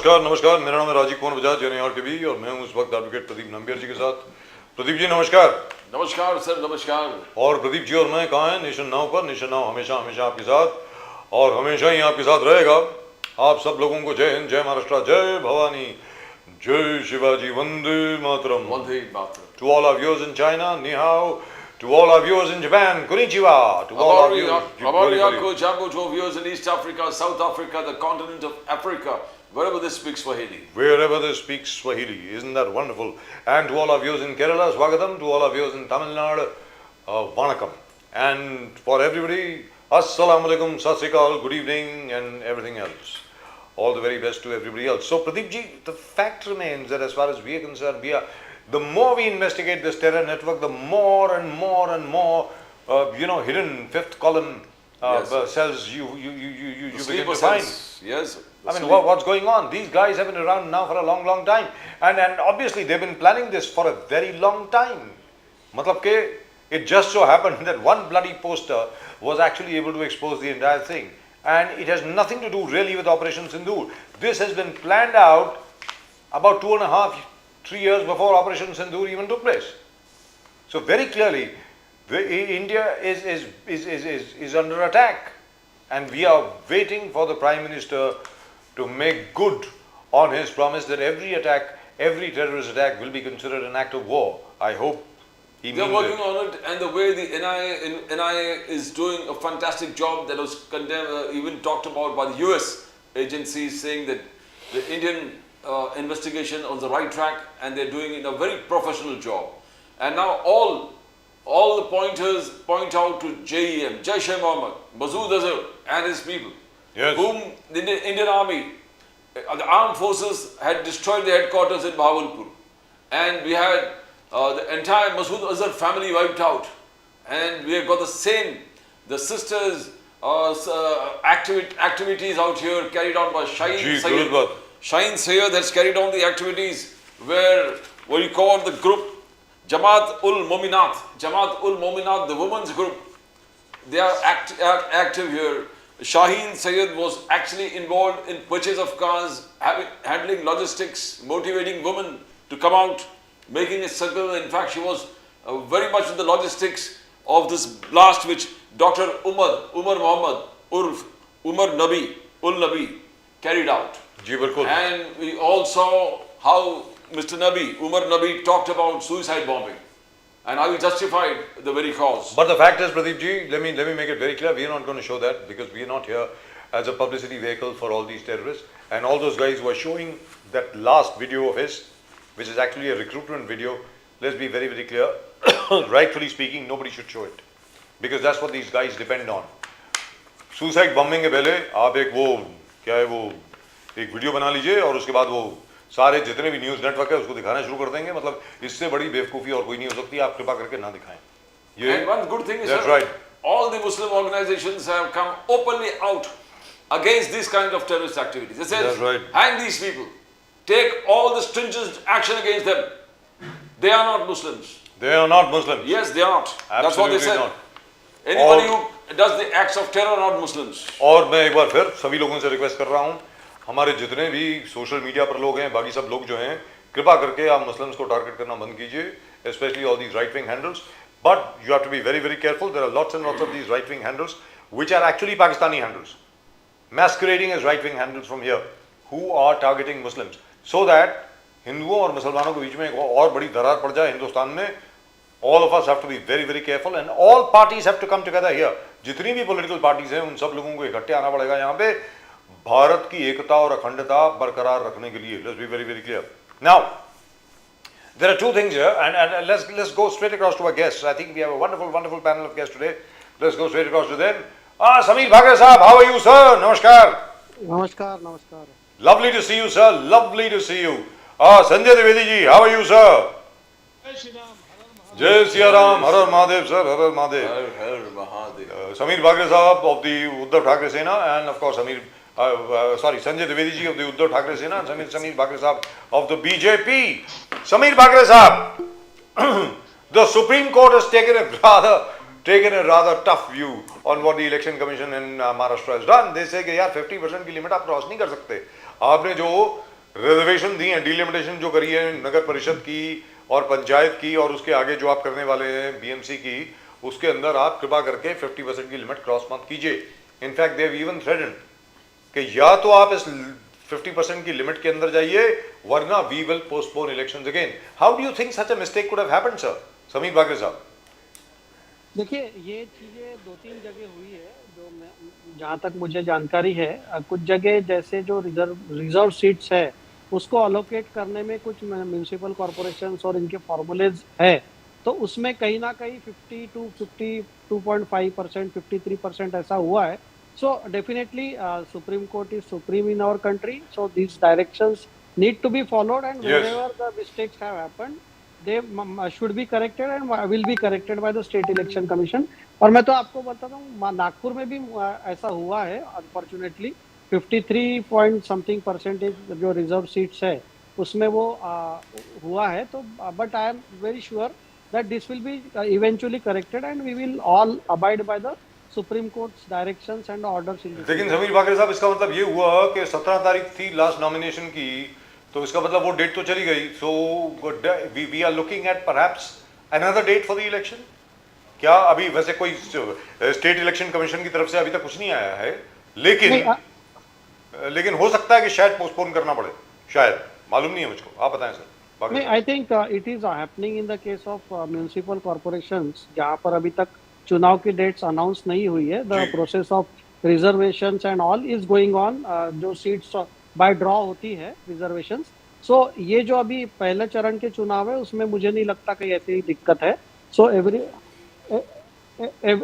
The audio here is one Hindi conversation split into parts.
नमस्कार नमस्कार, मेरा नाम है राजीव कुमार बजाज यानी आर के बी और मैं हूं उस वक्त एडवोकेट प्रदीप नंबियर जी के साथ। प्रदीप जी नमस्कार। नमस्कार सर, नमस्कार। और प्रदीप जी और मैं कहाँ हैं? नेशन नाउ पर। नेशन नाउ हमेशा हमेशा आपके साथ और हमेशा ही आपके साथ रहेगा। आप सब लोगों को जय हिंद, जय महाराष्ट्र, जय भवानी, जय Shivaji, Vande Mataram. Vande Mataram. To all our viewers in China, नि हाओ। To all our viewers in Japan, konnichiwa. To all our viewers, to viewers in East Africa, South Africa, the continent of Africa, wherever they speak Swahili. Wherever they speak Swahili, isn't that wonderful? And to all our viewers in Kerala, Swagatam. To all our viewers in Tamil Nadu, Vanakkam. And for everybody, Assalamu alaikum, Sat Sri Akal, good evening, and everything else. All the very best to everybody else. So, Pradeep ji, the fact remains that as far as we are concerned, the more we investigate this terror network, the more and more, hidden fifth column cells you begin to find. Yes. I mean, what's going on? These guys have been around now for a long time, and obviously they've been planning this for a very long time. Matlab ke it just so happened that one bloody poster was actually able to expose the entire thing, and it has nothing to do really with Operation Sindoor. This has been planned out about 2.5-3 years before Operation Sindoor even took place. So very clearly, India is under attack, and we are waiting for the Prime Minister to make good on his promise that every terrorist attack will be considered an act of war. I hope he means it. They're working on it, and the way the NIA is doing a fantastic job that was even talked about by the US agencies, saying that the Indian investigation on the right track, and they're doing it a very professional job. And now all the pointers point out to JEM, Jaish-e-Mohammed, Masood Azhar and his people, Yes. whom the Indian army, the armed forces had destroyed the headquarters in Bahawalpur, and we had the entire Masood Azhar family wiped out, and we have got the sisters activities out here carried on by Shaheen Sayyid that's carried on the activities where what you call the group Jamaat-ul-Mominat, the women's group. They are active here. Shaheen Sayyid was actually involved in purchase of cars, handling logistics, motivating women to come out, making a circle. In fact, she was very much in the logistics of this blast which Dr. Umar Muhammad, Umar Nabi carried out. And we all saw how Mr. Umar Nabi talked about suicide bombing and how he justified the very cause. But the fact is, Pradeep ji, let me make it very clear, we are not going to show that because we are not here as a publicity vehicle for all these terrorists. And all those guys who are showing that last video of his, which is actually a recruitment video, let's be very, very clear, rightfully speaking, nobody should show it because that's what these guys depend on. Suicide bombing के पहले आप एक वीडियो बना लीजिए और उसके बाद वो सारे जितने भी न्यूज़ नेटवर्क है उसको दिखाना शुरू कर देंगे। मतलब इससे बड़ी बेवकूफ़ी और कोई नहीं हो सकती। आप कृपा करके ना दिखाएं। And one good thing is, that's sir, right. all the Muslim organizations have come openly out against these kind of terrorist activities. They said, that's right. Hang these people, take all the stringent action against them. They are not Muslims. They are not Muslims. Yes, they are not. Absolutely that's what they said. Not. Anybody who does the acts of terror are not Muslims. और मैं एक बार फिर सभी लोगों से रिक्वेस्ट कर रहा हूँ, हमारे जितने भी सोशल मीडिया पर लोग हैं, बाकी सब लोग जो हैं, कृपा करके आप मुस्लिम्स को टारगेट करना बंद कीजिए, especially all these right-wing handles. But you have to be very, very careful. There are lots and lots of these right-wing handles which are actually Pakistani handles, masquerading as right-wing handles from here, who are targeting Muslims, so that हिंदुओं और मुसलमानों के बीच में एक और बड़ी दरार पड़ जाए हिंदुस्तान में. All of us have to be very, very careful, and all parties have to come together here. जितनी भी political parties हैं, उन सब लोगों को इकट्ठे आना पड़ेगा यहाँ पे भारत की एकता और अखंडता बरकरार रखने के लिए. Let's be very, very clear. Now, there are two things here, and let's go straight across to our guests. I think we have a wonderful panel of guests today. Let's go straight across to them. Sameer Bhagre Sahab, how are you, sir? Namaskar. Lovely to see you, sir. Lovely to see you. Sanjay Dwivedi ji, how are you, sir? Jai Shri Ram, Har Har Mahadev, sir, Har Har Mahadev. Har Mahadev. Sameer Bhagre Sahab of the Uddhav Thackeray Sena, and of course Sanjay Dwivedi ji of the Uddhav Thackeray Sena, and Sameer Bhagre Sahab of the BJP. Sameer Bhagre Sahab, the Supreme Court has taken a rather tough view on what the Election Commission in Maharashtra has done. They say कि यार 50% की लिमिट आप क्रॉस नहीं कर सकते. आपने जो रिजर्वेशन दी है, डिलिमिटेशन जो करी है नगर परिषद की और पंचायत की और उसके आगे जो आप करने वाले हैं बीएमसी की, उसके अंदर आप कृपा करके 50% की लिमिट क्रॉस मत कीजिए। In fact they have even threatened कि या तो आप इस 50% की लिमिट के अंदर जाइए वरना we will postpone elections again. How do you think such a mistake could have happened sir? Sameer Bagre साहब। देखिए, ये चीज़ें 2-3 जगह हुई है जो मैं, जहाँ तक मुझे जानकारी है। कुछ जगह जैसे जो रिजर्व सीट्स है उसको अलोकेट करने में कुछ म्यूनिसिपल कॉरपोरेशंस और इनके फॉर्मूलेज है, तो उसमें कहीं ना कहीं 50 टू 52.5%, 53% ऐसा हुआ है। So definitely Supreme Court is supreme in our country, so these directions need to be followed, and Yes. wherever the mistakes have happened they should be corrected and will be corrected by the state election commission। और मैं तो आपको बताता हूँ, नागपुर में भी ऐसा हुआ है अनफॉर्चुनेटली। 53 पॉइंट समथिंग परसेंटेज जो रिजर्व सीट्स है उसमें वो हुआ है। तो but I am very sure that this will be eventually corrected and we will all abide by the Supreme Court's directions and orders in this। लेकिन समीर बागरे साहब, इसका मतलब ये हुआ कि 17 तारीख थी लास्ट नॉमिनेशन की, तो इसका मतलब वो डेट तो चली गई। So we are looking at perhaps another date for the election. क्या अभी वैसे कोई स्टेट इलेक्शन कमीशन की तरफ से अभी तक कुछ नहीं आया है, लेकिन हो सकता है कि शायद पोस्टपोन करना पड़े, शायद, मालूम नहीं है मुझको। आप बताएं सर। नहीं, I think it is happening in the case of municipal corporations जहाँ पर अभी तक चुनाव की डेट्स अनाउंस नहीं हुई है। The process of reservations and all is going on. जो सीट्स बाय ड्रॉ होती है रिजर्वेशंस, सो ये जो अभी पहले चरण के चुनाव है उसमें मुझे नहीं लगता कहीं ऐसी दिक्कत है। सो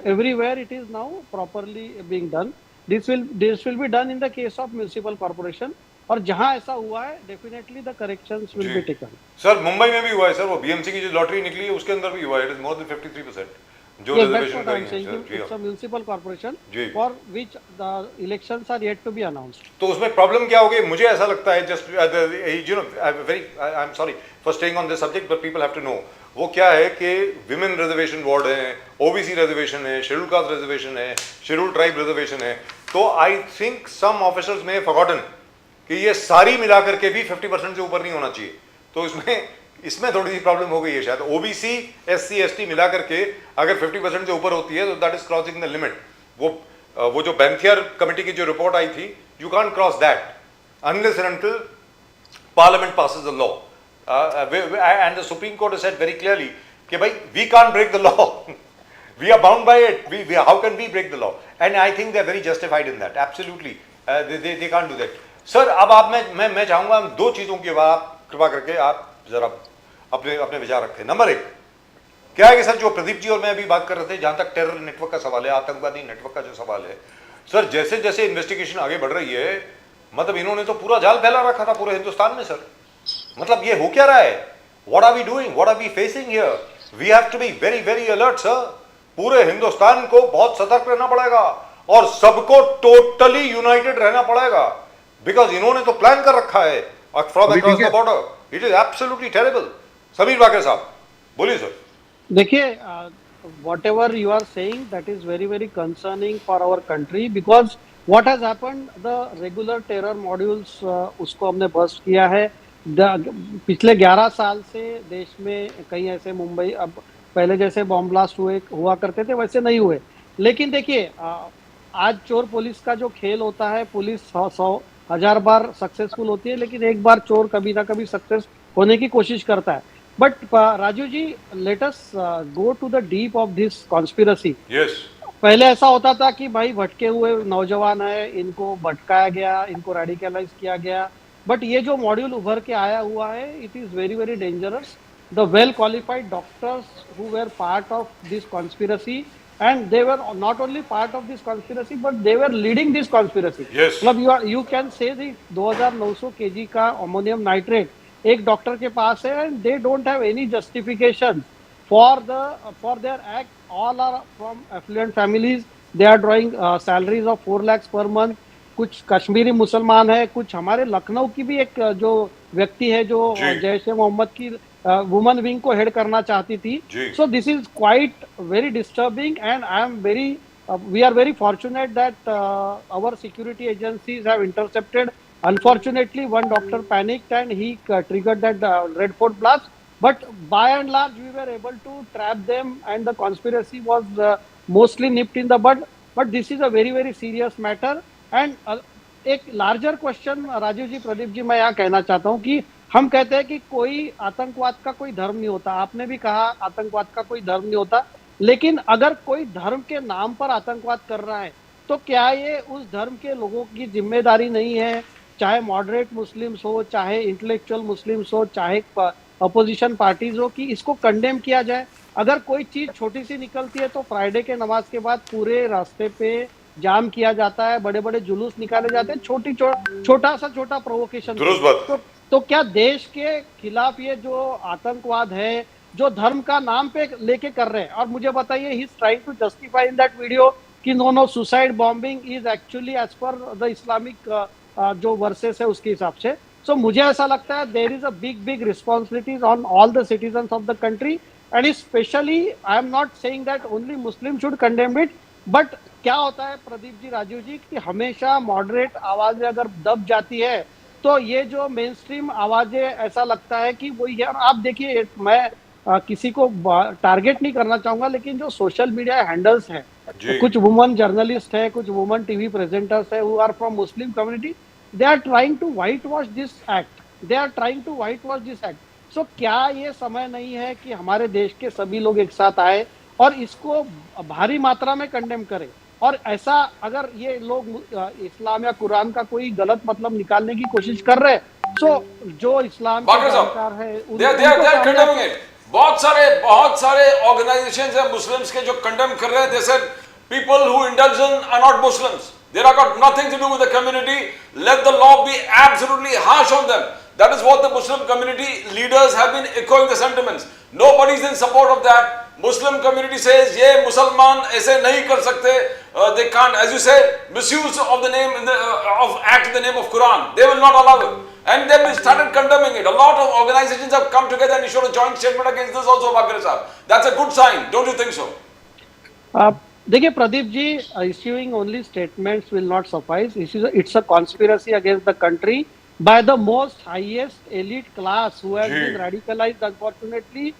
everywhere it is now properly being done। this will be done in the case of municipal corporation, और जहां ऐसा हुआ है definitely the corrections will be taken. Sir Mumbai में भी हुआ है सर, वो बीएमसी की जो लॉटरी निकली है उसके अंदर भी हुआ है। इट इज मोर देन 53% जो रिजर्वेशन करी है sir. It's a municipal corporation for which the elections are yet to be announced. तो उसमें प्रॉब्लम क्या होगी? मुझे ऐसा लगता है, just you know, I am sorry for staying on this subject but people have to know, वो क्या है कि विमेन रिजर्वेशन वार्ड है, ओबीसी रिजर्वेशन है, शेड्यूल कास्ट रिजर्वेशन है, शेड्यूल ट्राइब रिजर्वेशन है। तो आई थिंक सम ऑफिसर्स में फॉरगॉटन कि ये सारी मिलाकर के भी 50% से ऊपर नहीं होना चाहिए। तो इसमें थोड़ी सी प्रॉब्लम हो गई है शायद। ओबीसी एससी एसटी मिलाकर के अगर 50% से ऊपर होती है तो that is crossing the limit. वो जो बैंथियर कमेटी की जो रिपोर्ट आई थी, you can't cross that unless and until parliament passes the law, and the Supreme Court has said very clearly कि भाई we can't break the law, we are bound by it, how can we break the law? And I think they are very justified in that, absolutely। They can't do that। Sir अब आप मैं चाहूंगा दो चीजों के बाद आप कृपा करके आप जरा अपने विचार रखें। नंबर एक क्या है कि सर, जो प्रदीप जी और मैं अभी बात कर रहे थे, जहां तक टेरर नेटवर्क का सवाल है, आतंकवादी नेटवर्क का जो सवाल है, सर जैसे जैसे इन्वेस्टिगेशन आगे बढ़ रही है, मतलब इन्होंने तो पूरा जाल फैला रखा था पूरे हिंदुस्तान में सर। मतलब ये हो क्या रहा है? What are we doing, what are we facing here? We have to be very very alert sir. पूरे हिंदुस्तान को बहुत सतर्क रहना पड़ेगा और सबको टोटली यूनाइटेड रहना पड़ेगा, बिकॉज इन्होंने तो प्लान कर रखा है from across the border. It is absolutely terrible. Sameer Bagre साहब बोलिए सर। देखिए, whatever you are saying that is very very concerning for our country, because what has happened, the regular terror modules उसको हमने बस्ट किया है। पिछले 11 साल से देश में कई ऐसे मुंबई, अब पहले जैसे बॉम्ब ब्लास्ट हुआ करते थे वैसे नहीं हुए। लेकिन देखिए, आज चोर पुलिस का जो खेल होता है, पुलिस 100,000 बार सक्सेसफुल होती है लेकिन एक बार चोर कभी ना कभी सक्सेस होने की कोशिश करता है। But Raju ji, let us go to the deep of this conspiracy. पहले ऐसा होता था कि भाई भटके हुए नौजवान है, इनको भटकाया गया, इनको रेडिकलाइज किया गया। बट ये जो मॉड्यूल उभर के आया हुआ है, it is very very dangerous. The well qualified doctors who were part of this conspiracy, and they were not only part of this conspiracy but they were leading this conspiracy। yes। मतलब you can say the 2900 kg का अमोनियम नाइट्रेट एक डॉक्टर के पास है, and they don't have any justification for their act। all are from affluent families, they are drawing salaries of 4 lakhs per month। कुछ कश्मीरी मुसलमान है, कुछ हमारे लखनऊ की भी एक जो व्यक्ति है जो जैश ए मोहम्मद की वुमन विंग को हेड करना चाहती थी। So this is quite very disturbing, and I am very we are very fortunate that our security agencies have intercepted Unfortunately, one doctor panicked and he triggered that Red Fort blast. But by and large, we were able to trap them, and the conspiracy was mostly nipped in the bud. But this is a very, very serious matter. And एक लार्जर क्वेश्चन, राजीव जी, प्रदीप जी, मैं यहाँ कहना चाहता हूँ कि हम कहते हैं कि कोई आतंकवाद का कोई धर्म नहीं होता। आपने भी कहा आतंकवाद का कोई धर्म नहीं होता, लेकिन अगर कोई धर्म के नाम पर आतंकवाद कर रहा है तो क्या ये उस धर्म के लोगों की जिम्मेदारी नहीं है, चाहे मॉडरेट मुस्लिम्स हो, चाहे इंटेलेक्चुअल मुस्लिम्स हो, चाहे अपोजिशन पार्टीज हो, कि इसको कंडेम किया जाए? अगर कोई चीज छोटी सी निकलती है तो फ्राइडे के नमाज के बाद पूरे रास्ते पे जाम किया जाता है, बड़े बड़े जुलूस निकाले जाते हैं, छोटा सा छोटा प्रोवोकेशन। दुरुस्त बात। तो क्या देश के खिलाफ ये जो आतंकवाद है, जो धर्म का नाम पे लेके कर रहे हैं, और मुझे बताइए, he is trying to justify in that video कि no suicide bombing is actually as per the Islamic जो वर्सेस है उसके हिसाब से। सो मुझे ऐसा लगता है there is a big responsibilities on all the citizens of the country, and specially I am not saying that only Muslim should condemn it, but क्या होता है प्रदीप जी, राजीव जी, कि हमेशा मॉडरेट आवाजें अगर दब जाती है तो ये जो मेन स्ट्रीम आवाजें, ऐसा लगता है कि वही है। और आप देखिए, मैं किसी को टारगेट नहीं करना चाहूंगा, लेकिन जो सोशल मीडिया हैंडल्स हैं, कुछ वुमन जर्नलिस्ट है, कुछ वुमन टीवी प्रेजेंटर्स है, who are from Muslim community, they are trying to whitewash this act. So क्या ये समय नहीं है कि हमारे देश के सभी लोग एक साथ आए और इसको भारी मात्रा में कंडेम करें? और ऐसा अगर ये लोग इस्लाम या कुरान का कोई गलत मतलब निकालने की कोशिश कर रहे हैं, तो जो इस्लाम के जानकार है बहुत सारे ऑर्गेनाइजेशंस हैं मुस्लिम्स के जो कंडेम कर रहे हैं। They said people who indulge in are not Muslims, they are got nothing to do with the community, let the law be absolutely harsh on them. That is what the Muslim community leaders have been echoing the sentiments. Nobody is in support of that. Muslim community says, "ये मुसलमान ऐसे नहीं कर सकते." They can't, as you say, misuse of the name in the of act in the name of Quran. They will not allow it, and they have started condemning it. A lot of organizations have come together and issued a joint statement against this also, Bakri Sahab. That's a good sign, don't you think so? देखिए Pradeep ji, issuing only statements will not suffice. It's a conspiracy against the country by the most highest elite class who has been radicalized, unfortunately,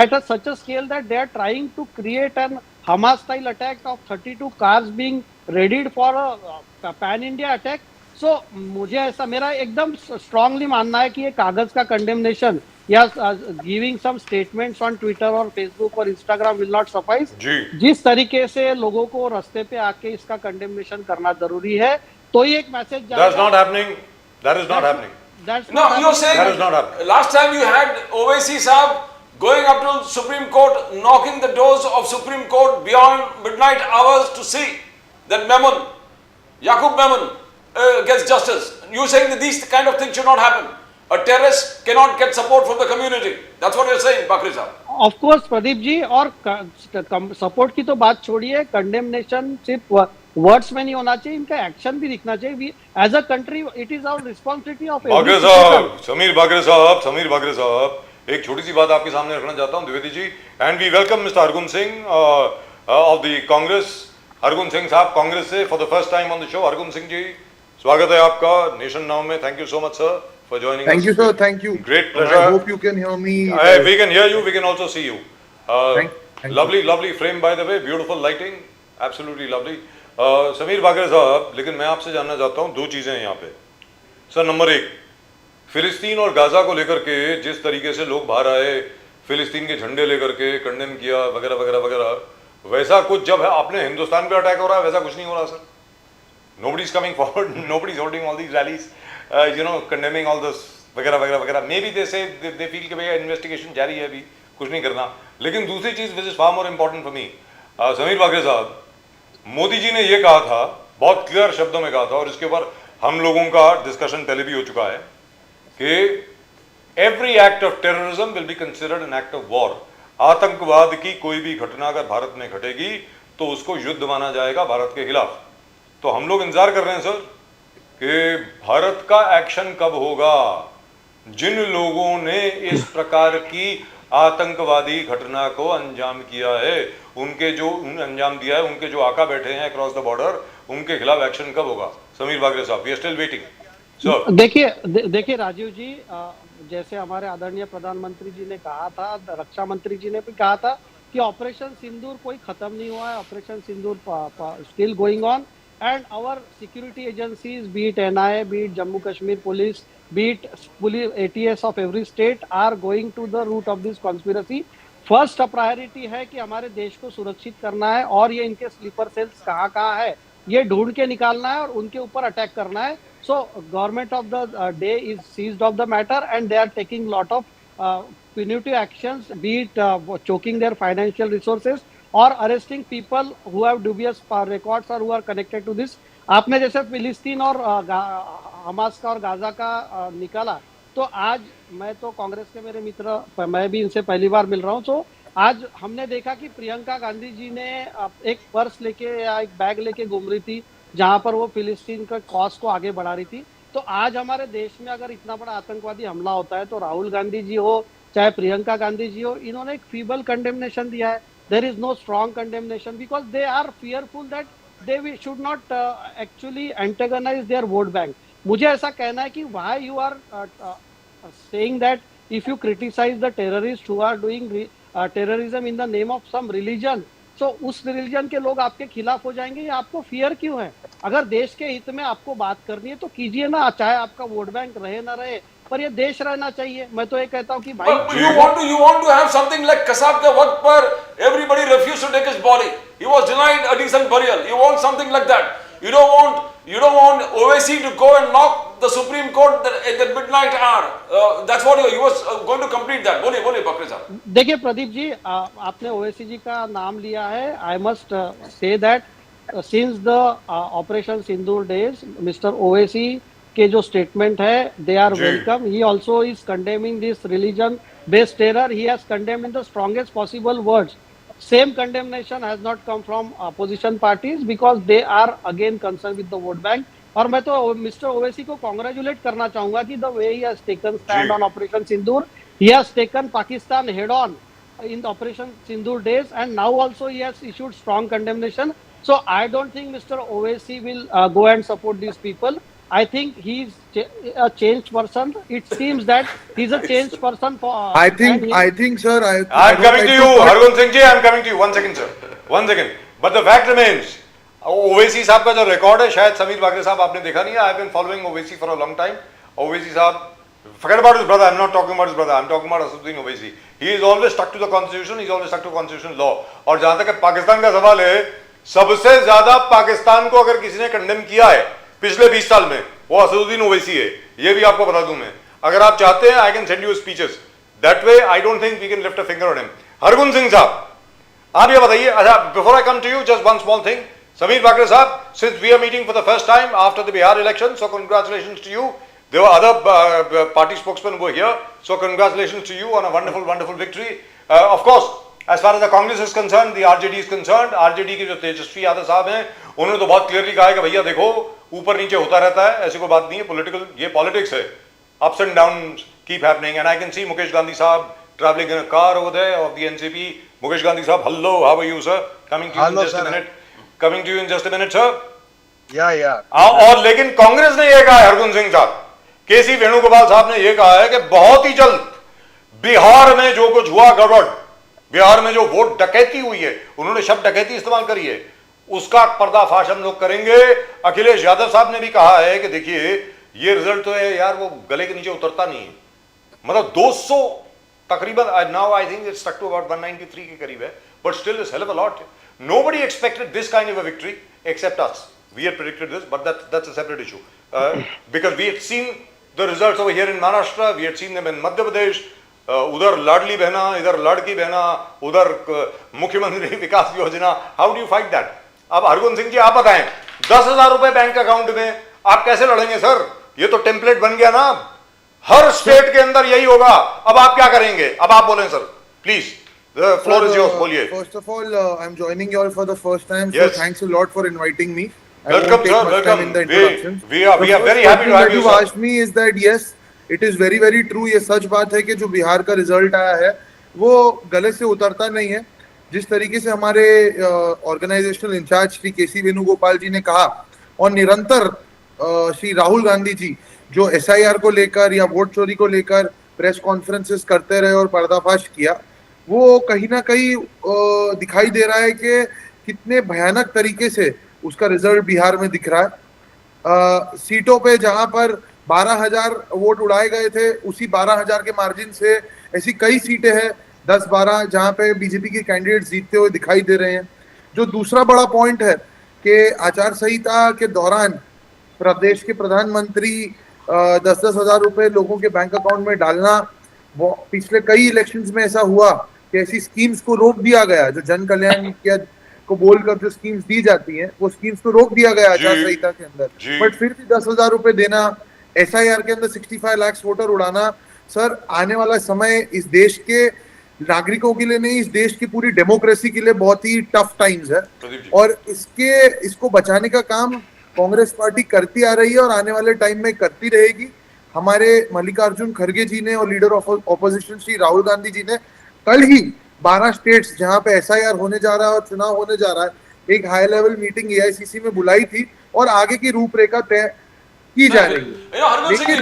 at such a scale that they are trying to create an Hamas-style attack of 32 cars being readied for a pan-India attack. So मुझे ऐसा, मेरा एकदम strongly मानना है कि ये कागज का condemnation या giving some statements on Twitter और फेसबुक और इंस्टाग्राम विल नॉट सफाइस। जिस तरीके से लोगों को रास्ते पे आके इसका कंडेमनेशन करना जरूरी है, तो ये एक मैसेज जाएगा। That is not happening. No, you're saying that is not happening. Last time you had Owaisi Saab going up to Supreme Court, knocking the doors of Supreme Court beyond midnight hours to see that Memon, Yaqub Memon gets justice. You're saying that these kind of things should not happen. A terrorist cannot get support from the community. That's what you're saying, Bakri Saab. Of course, Pradeep ji, और सपोर्ट की तो बात छोड़िए, कंडेमनेशन सिर्फ वर्ड्स में नहीं होना चाहिए, इनका एक्शन भी दिखना चाहिए। As a country it is our responsibility of Bagre साहब, समीर बागरे साहब, एक छोटी सी बात आपके सामने रखना चाहता हूं Dwivedi ji, and we welcome mister Hargun Singh of the Congress. Hargun Singh साहब कांग्रेस से for the first time on the show. Hargun Singh ji, स्वागत है आपका नेशन नाउ में। Thank you so much sir for joining thank us. you sir, thank you. Great pleasure. I hope you can hear me. We can hear you, we can also see you. Thank lovely frame by the way, beautiful lighting, absolutely lovely. Sameer Bagre साहब, लेकिन मैं आपसे जानना चाहता हूँ दो चीज़ें यहाँ पे सर। नंबर एक, फिलिस्तीन और गाजा को लेकर के जिस तरीके से लोग बाहर आए, फिलिस्तीन के झंडे लेकर के कंडेम किया वगैरह वगैरह वगैरह, वैसा कुछ जब है आपने हिंदुस्तान पे अटैक हो रहा है वैसा कुछ नहीं हो रहा sir. Nobody is coming forward, nobody is holding all these rallies, condemning all this वगैरह वगैरह वगैरह। मे बी दे से दे फील कि भैया इन्वेस्टिगेशन जारी है, अभी कुछ नहीं करना। लेकिन दूसरी चीज़ which is far more important for me, Sameer Bagre साहब, मोदी जी ने ये कहा था, बहुत क्लियर शब्दों में कहा था, और इसके ऊपर हम लोगों का डिस्कशन पहले भी हो चुका है कि every act of terrorism will be considered an act of war. आतंकवाद की कोई भी घटना अगर भारत में घटेगी तो उसको युद्ध माना जाएगा भारत के खिलाफ। तो हम लोग इंतजार कर रहे हैं सर कि भारत का एक्शन कब होगा। जिन लोगों ने इस प्रकार की आतंकवादी घटना को अंजाम किया है, अंजाम दिया है, उनके जो आका बैठे हैं अक्रॉस द बॉर्डर, उनके खिलाफ एक्शन कब होगा? समीर बागरे साहब, वी आर स्टिल वेटिंग। देखिए राजीव जी, जैसे हमारे आदरणीय प्रधानमंत्री जी ने कहा था, रक्षा मंत्री जी ने भी कहा था कि ऑपरेशन सिंदूर कोई खत्म नहीं हुआ है, operation Sindoor still going on, and our security agencies, be it NIA, be it Jammu Kashmir police, be it police ATS of every state are going to the root of this conspiracy. First priority है कि हमारे देश को सुरक्षित करना है, और ये इनके स्लीपर सेल्स कहाँ कहाँ है ये ढूंढ के निकालना है और उनके ऊपर अटैक करना है। So government of the day is seized of the matter, and they are taking lot of punitive actions, be it choking their financial resources or arresting people who have dubious records or who are connected to this. आपने जैसे फिलिस्तीन और हमास का और गाजा का निकाला, तो आज मैं तो कांग्रेस के मेरे मित्र, मैं भी इनसे पहली बार मिल रहा हूँ, तो आज हमने देखा कि प्रियंका गांधी जी ने एक पर्स लेके या एक बैग लेके घूम रही थी जहां पर वो फिलिस्तीन का कॉज को आगे बढ़ा रही थी। तो आज हमारे देश में अगर इतना बड़ा आतंकवादी हमला होता है तो राहुल गांधी जी हो चाहे प्रियंका गांधी जी हो, इन्होंने एक फीबल कंडेमनेशन दिया है। There is no strong condemnation because they are fearful that they should not actually antagonise their vote bank. मुझे ऐसा कहना है कि why you are saying that if you criticize the terrorists who are doing terrorism in the name of some religion, so उस रिलीजन के लोग आपके खिलाफ हो जाएंगे, ये आपको फियर क्यों है? अगर देश के हित में आपको बात करनी है तो कीजिए ना, चाहे आपका वोट बैंक रहे ना रहे, पर ये देश रहना चाहिए। मैं तो ये कहता हूँ कि भाई you want to have something like Kasab के वक्त पर everybody refused to take his body, he was denied a decent burial, you want something like that? You don't want OIC to go and knock the Supreme Court at the midnight hour. That's what he was going to complete that. बोलिए बकरे साहब। देखिए प्रदीप जी, आपने ओवैसी जी का नाम लिया है। I must say that since the operation Sindoor days, mister Owaisi के जो स्टेटमेंट है they are welcome. He also is condemning this religion based terror. He has condemned in the strongest possible words. Same condemnation has not come from opposition parties because they are again concerned with the vote bank. और मैं तो मिस्टर ओवैसी को कॉन्ग्रेचुलेट करना चाहूंगा कि the way he has taken stand on operation Sindoor, he has taken Pakistan head on in the operation sindoor days, and now also he has issued strong condemnation. So I don't think Mr. Owaisi will go and support these people. I think he's a changed person. It seems that he's a changed person for I think sir, I'm coming to you, Hargun Singh ji, I'm coming to you. 1 second, sir. 1 second. But the fact remains, Owaisi साहब का जो रिकॉर्ड है, शायद समीर बागरे साहब आपने देखा नहीं है। I've been following Owaisi for a long time. Owaisi साहब, forget about his brother. I'm not talking about his brother. I'm talking about Assaduddin Owaisi. He is always stuck to the constitution. He's always stuck to constitutional law. और जहां तक पाकिस्तान का सवाल है, सबसे ज्यादा पाकिस्तान को अगर किसी ने कंडेम किया है पिछले 20 साल में, वो असदुद्दीन ओवैसी है। ये भी आपको बता दूं मैं। अगर आप चाहते हैं, I can send you speeches. That way I don't think we can lift a finger on him. Hargun Singh साहब, आप ये बताइए। अच्छा, before I come to you, just one small thing. Sameer Bagre साहब, since we are meeting for the first time after the Bihar election, so congratulations to you. There were other party spokesmen who were here, so congratulations to you on a wonderful, wonderful victory. Of course, as far as the Congress is concerned, the RJD is concerned. RJD के जो तेजस्वी यादव साहब हैं, उन्होंने तो बहुत क्लियरली कहा है कि भैया देखो, ऊपर नीचे होता रहता है, ऐसी कोई बात नहीं है, पॉलिटिकल, ये पॉलिटिक्स है, ups and downs keep happening, and I can see Mukesh Gandhi साहब traveling in a car over there of the NCP. Mukesh Gandhi साहब, hello, how are you, sir? Coming to you in just a minute. Coming to you in just a minute, sir. Yeah. और लेकिन कांग्रेस ने ये कहा है, हरगुन सिंह साहब, केसी वेणुगोपाल साहब ने यह कहा है कि बहुत ही जल्द बिहार में जो कुछ हुआ गड़बड़, बिहार में जो वोट डकैती हुई है, उन्होंने शब्द डकैती इस्तेमाल करी है, उसका पर्दाफाश हम लोग करेंगे। अखिलेश यादव साहब ने भी कहा है कि देखिए ये रिजल्ट तो है यार, वो गले के नीचे उतरता नहीं है। मतलब 200 तकरीबन, now I think it's stuck to about 193 के करीब है, but still it's hell of a lot. Nobody expected this kind of a victory except us. We had predicted this, but that's a separate issue. Because we had seen the results over here in Maharashtra, we had seen them in Madhya Pradesh. उधर लाडली बहना, इधर लड़की बहना, उधर मुख्यमंत्री विकास योजना. How do you fight that? अब हरगुन सिंह जी आप बताएं, 10,000 रुपए बैंक अकाउंट में आप कैसे लड़ेंगे सर? ये तो टेम्पलेट बन गया ना, हर स्टेट के अंदर यही होगा। अब आप क्या करेंगे? अब आप बोलें sir, please. The floor is yours. बोलिए. First of all, I'm joining you all for the first time, Yes. so thanks a lot for inviting me. Welcome, sir. Welcome. We are very happy to have you, sir. Asked me is that yes, it is very very true. ये सच बात है कि जो बिहार का रिजल्ट आया है वो गले से उतरता नहीं है। जिस तरीके से हमारे ऑर्गेनाइजेशनल इंचार्ज श्री केसी वेणुगोपाल जी ने कहा और निरंतर श्री राहुल गांधी जी जो SIR को लेकर या वोट चोरी को लेकर प्रेस कॉन्फ्रेंसेस करते रहे और पर्दाफाश किया, वो कहीं ना कहीं दिखाई दे रहा है कि कितने भयानक तरीके से उसका रिजल्ट बिहार में दिख रहा है। सीटों पे जहां पर 12,000 वोट उड़ाए गए थे, उसी 12,000 के मार्जिन से ऐसी कई सीटें हैं 10-12 जहां पे बीजेपी के कैंडिडेट जीतते हुए दिखाई दे रहे हैं। जो दूसरा बड़ा पॉइंट है कि आचार संहिता के दौरान प्रदेश के प्रधानमंत्री 10-10 हजार रुपए लोगों के बैंक अकाउंट में डालना, वो पिछले कई इलेक्शंस में ऐसा हुआ कि ऐसी स्कीम्स को रोक दिया गया, जो जन कल्याण या को बोलकर जो स्कीम्स दी जाती हैं वो स्कीम्स को रोक दिया गया आचार संहिता के अंदर। बट फिर भी 10,000 रुपए देना, SIR के अंदर 65 लाख वोटर उड़ाना, सर आने वाला समय इस देश के नागरिकों के लिए नहीं, इस देश की पूरी डेमोक्रेसी के लिए बहुत ही टफ टाइम्स है। और इसको बचाने का काम कांग्रेस पार्टी करती आ रही है और आने वाले टाइम में करती रहेगी। हमारे मल्लिकार्जुन खड़गे जी ने और leader of opposition Shri Rahul Gandhi ji ने कल ही 12 स्टेट्स जहां पे SIR होने जा रहा है और चुनाव होने जा रहा है, एक हाई लेवल मीटिंग AICC में बुलाई थी और आगे की रूपरेखा तय की जा रही है। Harvansh Singh,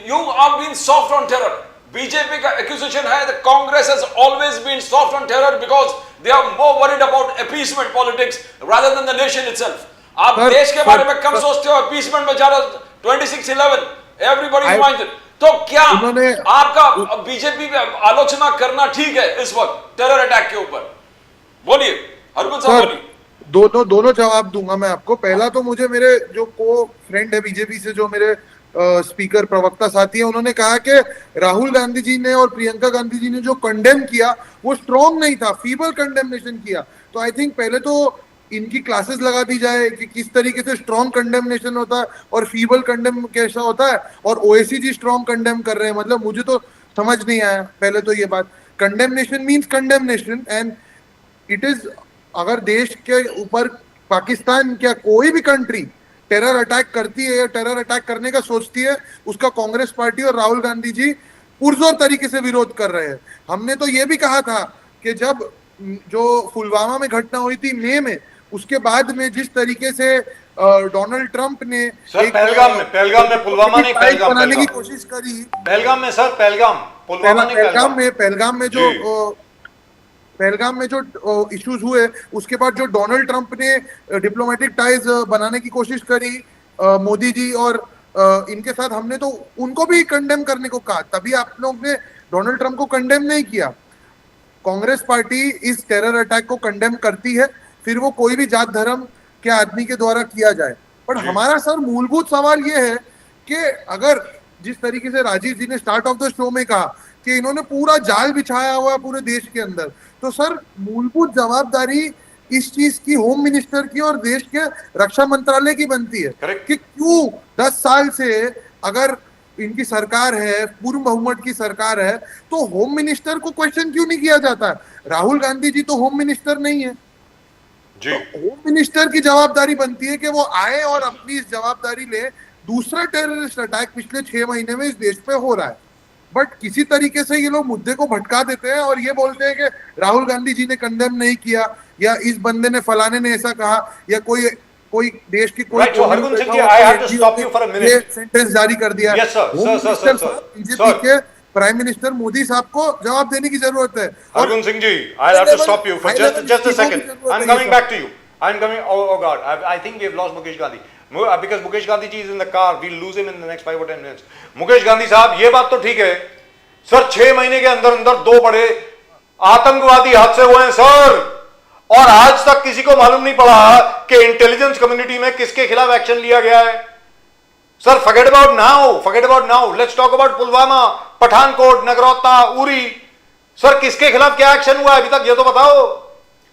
you have been soft on terror. BJP का एक्यूजेशन है that Congress has always been soft on terror because they are more worried about appeasement politics rather than the nation itself. आप देश के बारे में कम सोचते हो, appeasement में ज्यादा। 26/11 everybody reminded. तो क्या आपका बीजेपी में आलोचना करना ठीक है इस वक्त टेरर अटैक के ऊपर? बोलिए हरगुन साहब, बोलिए। दोनों जवाब दूंगा मैं आपको। पहला तो मुझे मेरे जो को फ्रेंड है बीजेपी से, जो मेरे स्पीकर प्रवक्ता साथी है, उन्होंने कहा कि राहुल गांधी जी ने और प्रियंका गांधी जी ने जो कंडेम किया वो स्ट्रॉन्ग नहीं था, फीबल कंडेमनेशन किया। तो आई थिंक पहले तो इनकी क्लासेस लगा दी जाए कि किस तरीके से स्ट्रॉन्ग कंडेमनेशन होता है और फीबल कंडेम कैसा होता है, और OAC जी स्ट्रॉन्ग कंडेम कर रहे हैं। मतलब मुझे तो समझ नहीं आया पहले तो ये बात। Condemnation means condemnation and it is, अगर देश के ऊपर पाकिस्तान क्या कोई भी कंट्री टेरर अटैक करती है या टेरर अटैक करने का सोचती है, उसका कांग्रेस पार्टी और राहुल गांधी जी पुरजोर तरीके से विरोध कर रहे हैं। हमने तो ये भी कहा था कि जब जो पुलवामा में घटना हुई थी मई में, उसके बाद में जिस तरीके से डोनाल्ड ट्रंप ने पहलगाम में पुलवामा नहीं, पहलगाम बनाने की कोशिश करी, पहलगाम में सर, पहलगाम में जो इश्यूज हुए, उसके बाद जो डोनाल्ड ट्रंप ने डिप्लोमेटिक टाइज बनाने की कोशिश करी मोदी जी और इनके साथ, हमने तो उनको भी कंडेम करने को कहा। तभी आप लोग ने डोनाल्ड ट्रंप को कंडेम नहीं किया। कांग्रेस पार्टी इस टेरर अटैक को कंडेम करती है, फिर वो कोई भी जात धर्म के आदमी के द्वारा किया जाए। पर हमारा सर मूलभूत सवाल ये है कि अगर जिस तरीके से राजीव जी ने स्टार्ट ऑफ द शो में कहा कि इन्होंने पूरा जाल बिछाया हुआ है पूरे देश के अंदर, तो सर मूलभूत जवाबदारी इस चीज की होम मिनिस्टर की और देश के रक्षा मंत्रालय की बनती है कि क्यों 10 साल से अगर इनकी सरकार है, पूर्ण बहुमत की सरकार है, तो होम मिनिस्टर को क्वेश्चन क्यों नहीं किया जाता? राहुल गांधी जी तो होम मिनिस्टर नहीं है जी। तो होम मिनिस्टर की जवाबदारी बनती है कि वो आए और अपनी इस जवाबदारी ले। दूसरा टेररिस्ट अटैक पिछले 6 महीने में इस देश पे हो रहा है, बट किसी तरीके से ये लोग मुद्दे को भटका देते हैं और ये बोलते हैं कि राहुल गांधी जी ने कंडेम नहीं किया या इस बंदे ने फलाने ने ऐसा कहा या कोई देश की कोई सेंटेंस जारी कर दिया। बीजेपी के प्राइम मिनिस्टर मोदी साहब को जवाब देने की जरूरत है। हरगुन सिंह जी, I have to stop you for just a second. I'm coming back to you. Oh God, I think we have lost Mukesh Gandhi. Because Mukesh Gandhi ji is in the car, we'll lose him in the next 5 or 10 minutes. Mukesh Gandhi साहब, ये बात तो ठीक है सर, 6 महीने के अंदर अंदर 2 बड़े आतंकवादी हादसे हुए हैं सर, और आज तक किसी को मालूम नहीं पड़ा कि इंटेलिजेंस कम्युनिटी में किसके खिलाफ एक्शन लिया गया है। Sir forget about now, let's talk about Pulwama, Pathankot, Nagrota, Uri. Sir किसके खिलाफ क्या एक्शन हुआ है अभी तक, ये तो बताओ।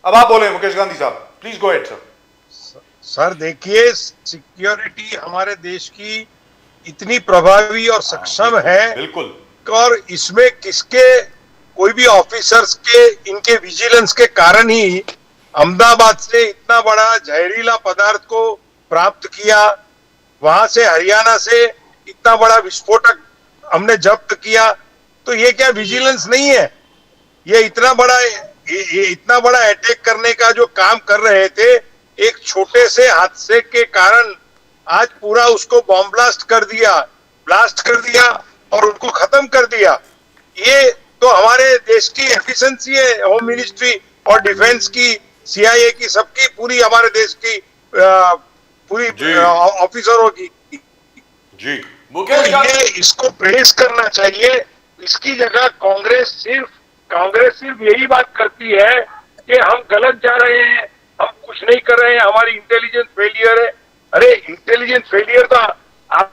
अब आप बोले मुकेश गांधी साहब, please go ahead sir. Sir देखिए, सिक्योरिटी हमारे देश की इतनी प्रभावी और सक्षम है, बिल्कुल, और इसमें किसके कोई भी ऑफिसर्स के इनके विजिलेंस के कारण ही अहमदाबाद से इतना बड़ा जहरीला पदार्थ को प्राप्त किया, वहां से हरियाणा से इतना बड़ा विस्फोटक हमने जब्त किया। तो ये क्या विजिलेंस नहीं है? ये इतना बड़ा अटैक करने का जो काम कर रहे थे, एक छोटे से हादसे के कारण आज पूरा उसको बॉम्ब ब्लास्ट कर दिया और उनको खत्म कर दिया। ये तो हमारे देश की एफिशिएंसी है, होम मिनिस्ट्री और डिफेंस की, CIA की, सबकी, पूरी हमारे देश की पूरी जी। ऑफिसरों की। जी मुकेश तो ये इसको प्रेस करना चाहिए। इसकी जगह कांग्रेस सिर्फ यही बात करती है कि हम गलत जा रहे हैं, हम कुछ नहीं कर रहे हैं, हमारी इंटेलिजेंस फेलियर है। अरे इंटेलिजेंस फेलियर तो आप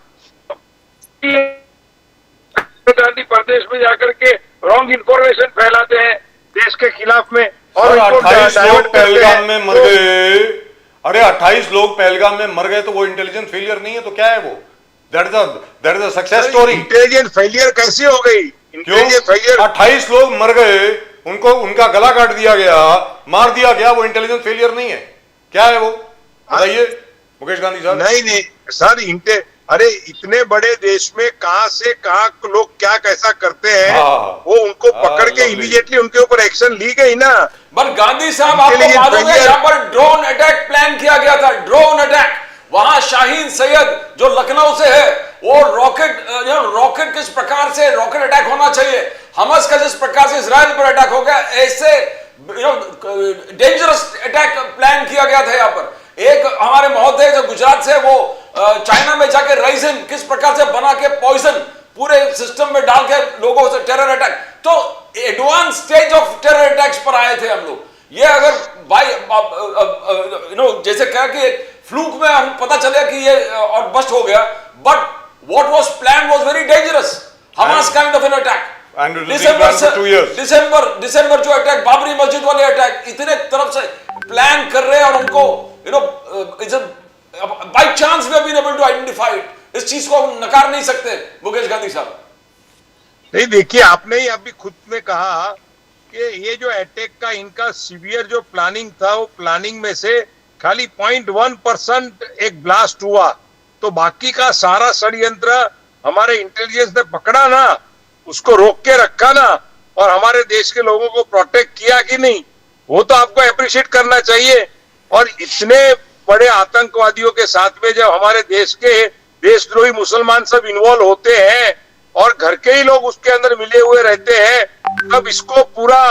गांधी प्रदेश में जाकर के रॉन्ग इंफॉर्मेशन फैलाते हैं देश के खिलाफ में और सर, इनको 28 डाइवर्ट लोग करते हैं। पहलगाम में मर गए। अरे 28 लोग पहलगाम में मर गए तो वो इंटेलिजेंस फेलियर नहीं है तो क्या है वो? That is a success story. Intelligence failure कैसे हो गई? क्यों? इंटेलिजेंस फेलियर 28 लोग मर गए, उनका गला काट दिया गया, मार दिया गया, वो इंटेलिजेंस फेलियर नहीं है? क्या है वो बताइए मुकेश गांधी साहब। नहीं सर, अरे इतने बड़े देश में कहां से कहां लोग क्या कैसा करते हैं, हाँ। वो उनको पकड़ के lovely। इमीडिएटली उनके ऊपर एक्शन ली गई ना। पर गांधी साहब आपको Intelligence मालूम है failure। यहाँ पर ड्रोन अटैक प्लान किया गया था, ड्रोन अटैक। वहां शाहीन सैयद जो लखनऊ से है, वो रॉकेट किस प्रकार से रॉकेट अटैक होना चाहिए, हमस का जिस प्रकार से इजराइल पर अटैक हो गया, ऐसे डेंजरस अटैक प्लान किया गया था। यहाँ पर एक हमारे महोदय जो गुजरात से, वो चाइना में जाके राइजिन किस प्रकार से बना के पॉइजन पूरे सिस्टम में डाल के लोगों से टेरर अटैक, तो advance stage of terror attacks पर आए थे हम लोग। ये अगर जैसे कहा कि फ्लूक में हम पता चला कि ये और बस्ट हो गया, but what was plan was very dangerous, Hamas kind of an attack. And it was being planned for 2 years. दिसंबर जो अटैक, बाबरी मस्जिद वाले अटैक, इतने तरफ से प्लान कर रहे हैं और उनको by chance we have been able to identify it. इस चीज को नकार नहीं सकते मुकेश गांधी साहब। नहीं, देखिए आपने ही अभी खुद में कहा कि ये जो अटैक का इनका सीवियर जो प्लानिंग था, वो प्लानिंग में से खाली 0.1% एक ब्लास्ट हुआ, तो बाकी का सारा षड्यंत्र हमारे इंटेलिजेंस ने पकड़ा ना, उसको रोक के रखा ना, और हमारे देश के लोगों को प्रोटेक्ट किया कि नहीं, वो तो आपको अप्रिशिएट करना चाहिए। और इतने बड़े आतंकवादियों के साथ में जब हमारे देश के देशद्रोही मुसलमान सब इन्वॉल्व होते हैं और घर के ही लोग उसके अंदर मिले हुए रहते हैं, तब इसको पूरा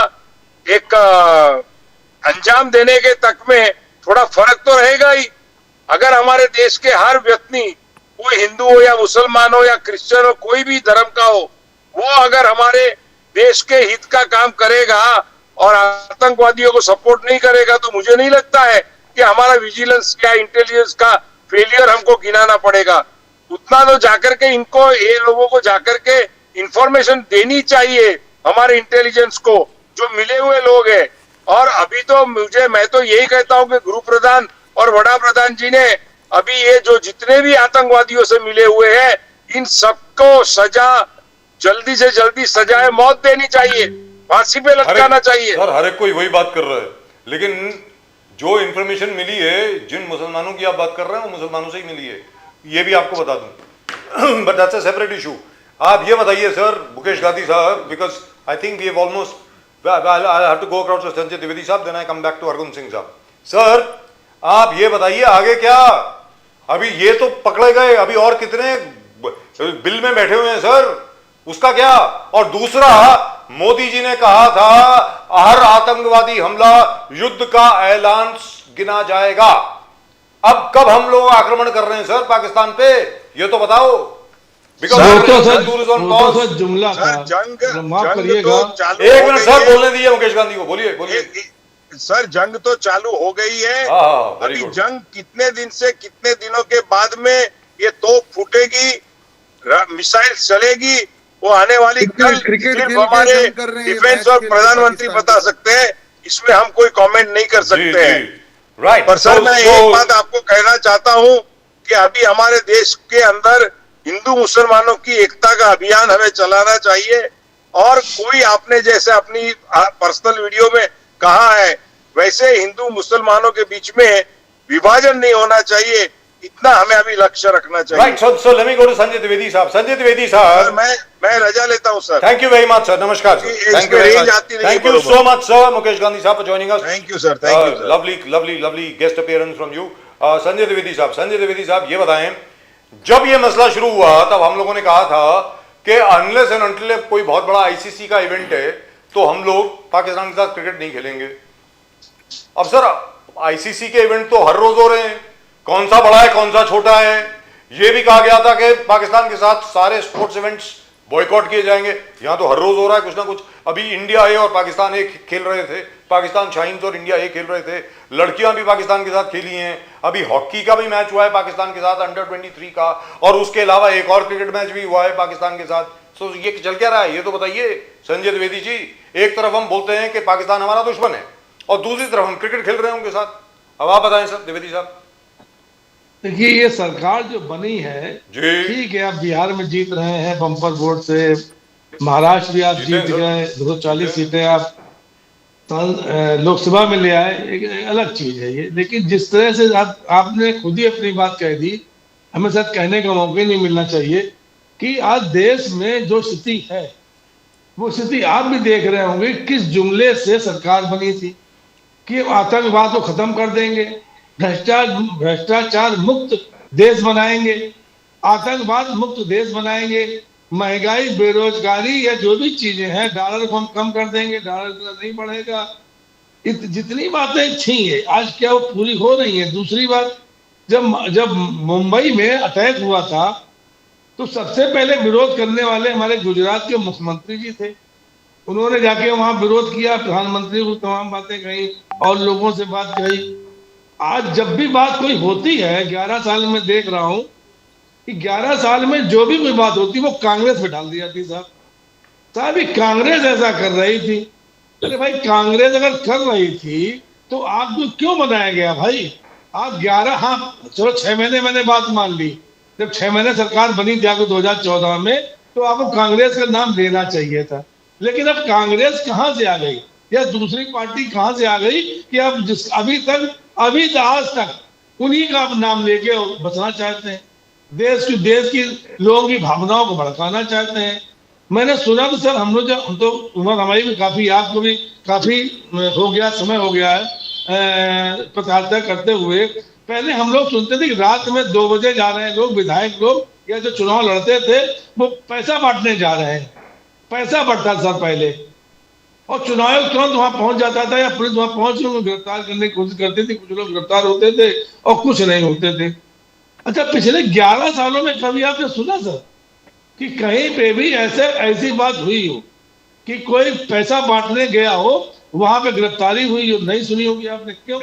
एक अंजाम देने के तक में थोड़ा फर्क तो रहेगा ही। अगर हमारे देश के हर व्यक्ति, कोई हिंदू हो या मुसलमान हो या क्रिश्चियन हो, कोई भी धर्म का हो, वो अगर हमारे देश के हित का काम करेगा और आतंकवादियों को सपोर्ट नहीं करेगा, तो मुझे नहीं लगता है कि हमारा विजिलेंस या इंटेलिजेंस का फेलियर हमको गिनाना पड़ेगा। उतना तो जाकर के इनको, ये लोगों को जाकर के इंफॉर्मेशन देनी चाहिए हमारे इंटेलिजेंस को, जो मिले हुए लोग हैं। और अभी तो मैं तो यही कहता हूं कि गृह प्रधान और वड़ा प्रधान जी ने अभी ये जो जितने भी आतंकवादियों से मिले हुए हैं, इन सबको सजा, जल्दी से जल्दी सजाए मौत देनी चाहिए, फांसी पे लटकाना चाहिए। सर हर एक कोई वही बात कर रहा है, लेकिन जो इंफॉर्मेशन मिली है, जिन मुसलमानों की आप बात कर रहे हैं, वो मुसलमानों से ही मिली है, ये भी आपको बता दूं। But that's a separate issue. आप ये बताइए सर मुकेश गांधी साहब, because I think we have almost, I have to go across to Sanjay Dwivedi साहब, then I come back to Arjun Singh साहब। सर आप ये बताइए आगे क्या? अभी ये तो पकड़े गए, अभी और कितने बिल में बैठे हुए हैं सर, उसका क्या? और दूसरा, मोदी जी ने कहा था हर आतंकवादी हमला युद्ध का ऐलान गिना जाएगा। अब कब हम लोग आक्रमण कर रहे हैं सर पाकिस्तान पे, ये तो बताओ। जुमला था, जंग माफ तो करिएगा, चालू एक हो मिनट गई सर है। बोलने दीजिए मुकेश गांधी को, बोलिए बोलिए। सर जंग तो चालू हो गई है। हाँ, very अभी good। जंग कितने दिन से कितने दिनों के बाद में ये तोप फूटेगी, मिसाइल चलेगी, वो आने वाली कल क्रिकेट सिर्फ खेल के हमारे जंग कर रहे हैं, डिफेंस मैच और खेल प्रधानमंत्री पाकिस्तान बता सकते हैं, इसमें हम कोई कमेंट नहीं कर सकते हैं। राइट। पर सर मैं एक बात आपको कहना चाहता हूं कि अभी हमारे देश के अंदर हिंदू मुसलमानों की एकता का अभियान हमें चलाना चाहिए। और कोई, आपने जैसे अपनी पर्सनल वीडियो में कहा है, वैसे हिंदू मुसलमानों के बीच में विभाजन नहीं होना चाहिए। इतना हमें अभी लक्ष्य रखना चाहिए। Right, so let me go to Sanjay Dwivedi साहब. Sanjay Dwivedi सर, साहब. मैं रजा लेता हूँ sir. Thank you very much, sir. Namaskar, sir. इसमें Thank you very range much. आती नहीं है Thank you बरोबर। so much, sir. Mukesh Gandhi साहब for joining us. Thank you sir, thank you sir. Lovely guest appearance from you. Sanjay Dwivedi साहब. संजय द्विवेदी साहब, ये बताएं, जब ये मसला शुरू हुआ तब हम लोगों ने कहा था कि अनलेस एंड अनटिल कोई बहुत बड़ा आईसीसी का इवेंट है तो हम लोग पाकिस्तान के साथ क्रिकेट नहीं खेलेंगे। अब सर, आईसीसी के इवेंट तो हर रोज हो रहे हैं, कौन सा बड़ा है कौन सा छोटा है। यह भी कहा गया था कि पाकिस्तान के साथ सारे स्पोर्ट्स इवेंट्स बॉयकॉट किए जाएंगे, यहां तो हर रोज हो रहा है कुछ ना कुछ। अभी इंडिया ए और पाकिस्तान ए खेल रहे थे, पाकिस्तान शाइन्स और इंडिया ए खेल रहे थे, लड़कियां भी पाकिस्तान के साथ खेली हैं। अभी हॉकी का भी मैच हुआ है पाकिस्तान के साथ अंडर 23 का, और उसके अलावा एक और क्रिकेट मैच भी हुआ है पाकिस्तान के साथ। तो ये चल क्या रहा है ये तो बताइए संजय द्विवेदी जी। एक तरफ हम बोलते हैं कि पाकिस्तान हमारा दुश्मन है और दूसरी तरफ हम क्रिकेट खेल रहे हैं उनके साथ। अब आप बताएं सर द्विवेदी साहब। देखिए, ये सरकार जो बनी है, जी। ठीक है, आप बिहार में जीत रहे हैं बम्पर वोट से, महाराष्ट्र भी आप जीत गए, 240 सीटें आप लोकसभा में ले आए, एक अलग चीज है ये। लेकिन जिस तरह से आपने खुद ही अपनी बात कह दी, हमें शायद कहने का मौका नहीं मिलना चाहिए कि आज देश में जो स्थिति है वो स्थिति आप भी देख रहे होंगे। किस जुमले से सरकार बनी थी कि आतंकवाद को खत्म कर देंगे, भ्रष्टाचार मुक्त देश बनाएंगे, आतंकवाद मुक्त देश बनाएंगे, महंगाई बेरोजगारी या जो भी चीजें हैं, डॉलर को हम कम कर देंगे, डॉलर इतना नहीं बढ़ेगा। जितनी बातें थी है आज क्या वो पूरी हो रही है। दूसरी बात, जब मुंबई में अटैक हुआ था तो सबसे पहले विरोध करने वाले हमारे गुजरात के मुख्यमंत्री जी थे। उन्होंने जाके वहां विरोध किया, प्रधानमंत्री को तमाम बातें कही और लोगों से बात कही। आज जब भी बात कोई होती है, 11 साल में देख रहा हूं कि 11 साल में जो भी कोई बात होती वो कांग्रेस पे डाल दी जाती। साहब ये कांग्रेस ऐसा कर रही थी। अरे भाई, कांग्रेस अगर कर रही थी तो आपको क्यों बनाया गया भाई? आप 11, हाँ चलो 6 महीने मैंने बात मान ली, जब 6 महीने सरकार बनी थी आपको 2014 में, तो आपको कांग्रेस का नाम लेना चाहिए था। लेकिन अब कांग्रेस कहां से आ गई या दूसरी पार्टी कहां से आ गई कि आप अभी आज तक उन्हीं का आप नाम लेके बचना चाहते हैं, देश की लोगों की भावनाओं को भड़काना चाहते हैं। मैंने सुना तो सर, हम तो उम्र हमारी भी काफी, आपको भी काफी हो गया, समय हो गया है पत्रकारिता करते हुए। पहले हम लोग सुनते थे कि रात में 2 बजे जा रहे हैं लोग, विधायक लोग या जो चुनाव लड़ते थे वो पैसा बांटने जा रहे हैं। पैसा बढ़ता था पहले, और चुनाव आयोग तुरंत वहां पहुंच जाता था या पुलिस वहां पहुंच के उनको गिरफ्तार करने की कोशिश करती थी। कुछ लोग गिरफ्तार होते थे और कुछ नहीं होते थे। अच्छा, पिछले 11 सालों में कभी आपने सुना सर कि कहीं पे भी ऐसी बात हुई हो कि कोई पैसा बांटने गया हो, वहां पे गिरफ्तारी हुई हो? नहीं सुनी होगी आपने। क्यों?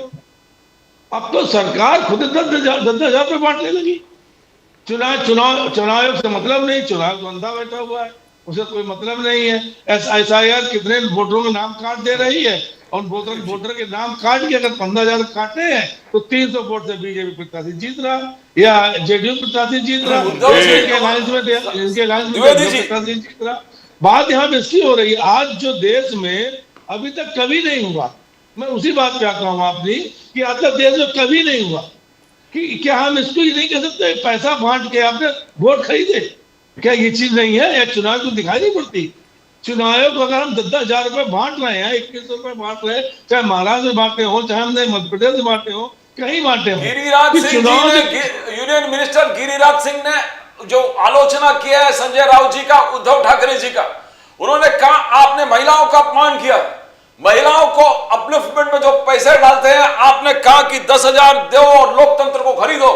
अब तो सरकार खुद 10,000 रुपये बांटने लगी। चुनाव आयोग से मतलब नहीं, चुनाव तो अंधा बैठा हुआ है, उसे कोई मतलब नहीं है। SIR कितने वोटरों के नाम काट दे रही है, और वोटर के नाम काट के अगर 15,000 काटने हैं तो 300 वोट से बीजेपी प्रत्याशी जीत रहा या जेडीयू प्रत्याशी जीत रहा, इनके अलायंस में प्रत्याशी जीत रहा। बात यहाँ पे इसकी हो रही है, आज जो देश में अभी तक कभी नहीं हुआ, मैं उसी बात पे आता हूँ आपने कि आज तक देश में कभी नहीं हुआ कि क्या हम इसको ये नहीं कह सकते पैसा बांट के आपने वोट खरीदे? क्या ये चीज नहीं है? या चुनाव को दिखाई नहीं पड़ती? चुनाव को अगर हम 10,000 रुपए बांट रहे हैं, 2100 रुपए बांट रहे हैं, चाहे महाराष्ट्र में बांटे हो, चाहे हमने मध्य प्रदेश में बांटे हो, कहीं बांटे हो। गिरिराज सिंह जी ने, यूनियन मिनिस्टर गिरिराज सिंह ने जो आलोचना किया है संजय राउत जी का, उद्धव ठाकरे जी का, उन्होंने कहा आपने महिलाओं का अपमान किया, महिलाओं को अपलिफ्टमेंट में जो पैसे डालते हैं, आपने कहा कि 10,000 दो और लोकतंत्र को खरीदो।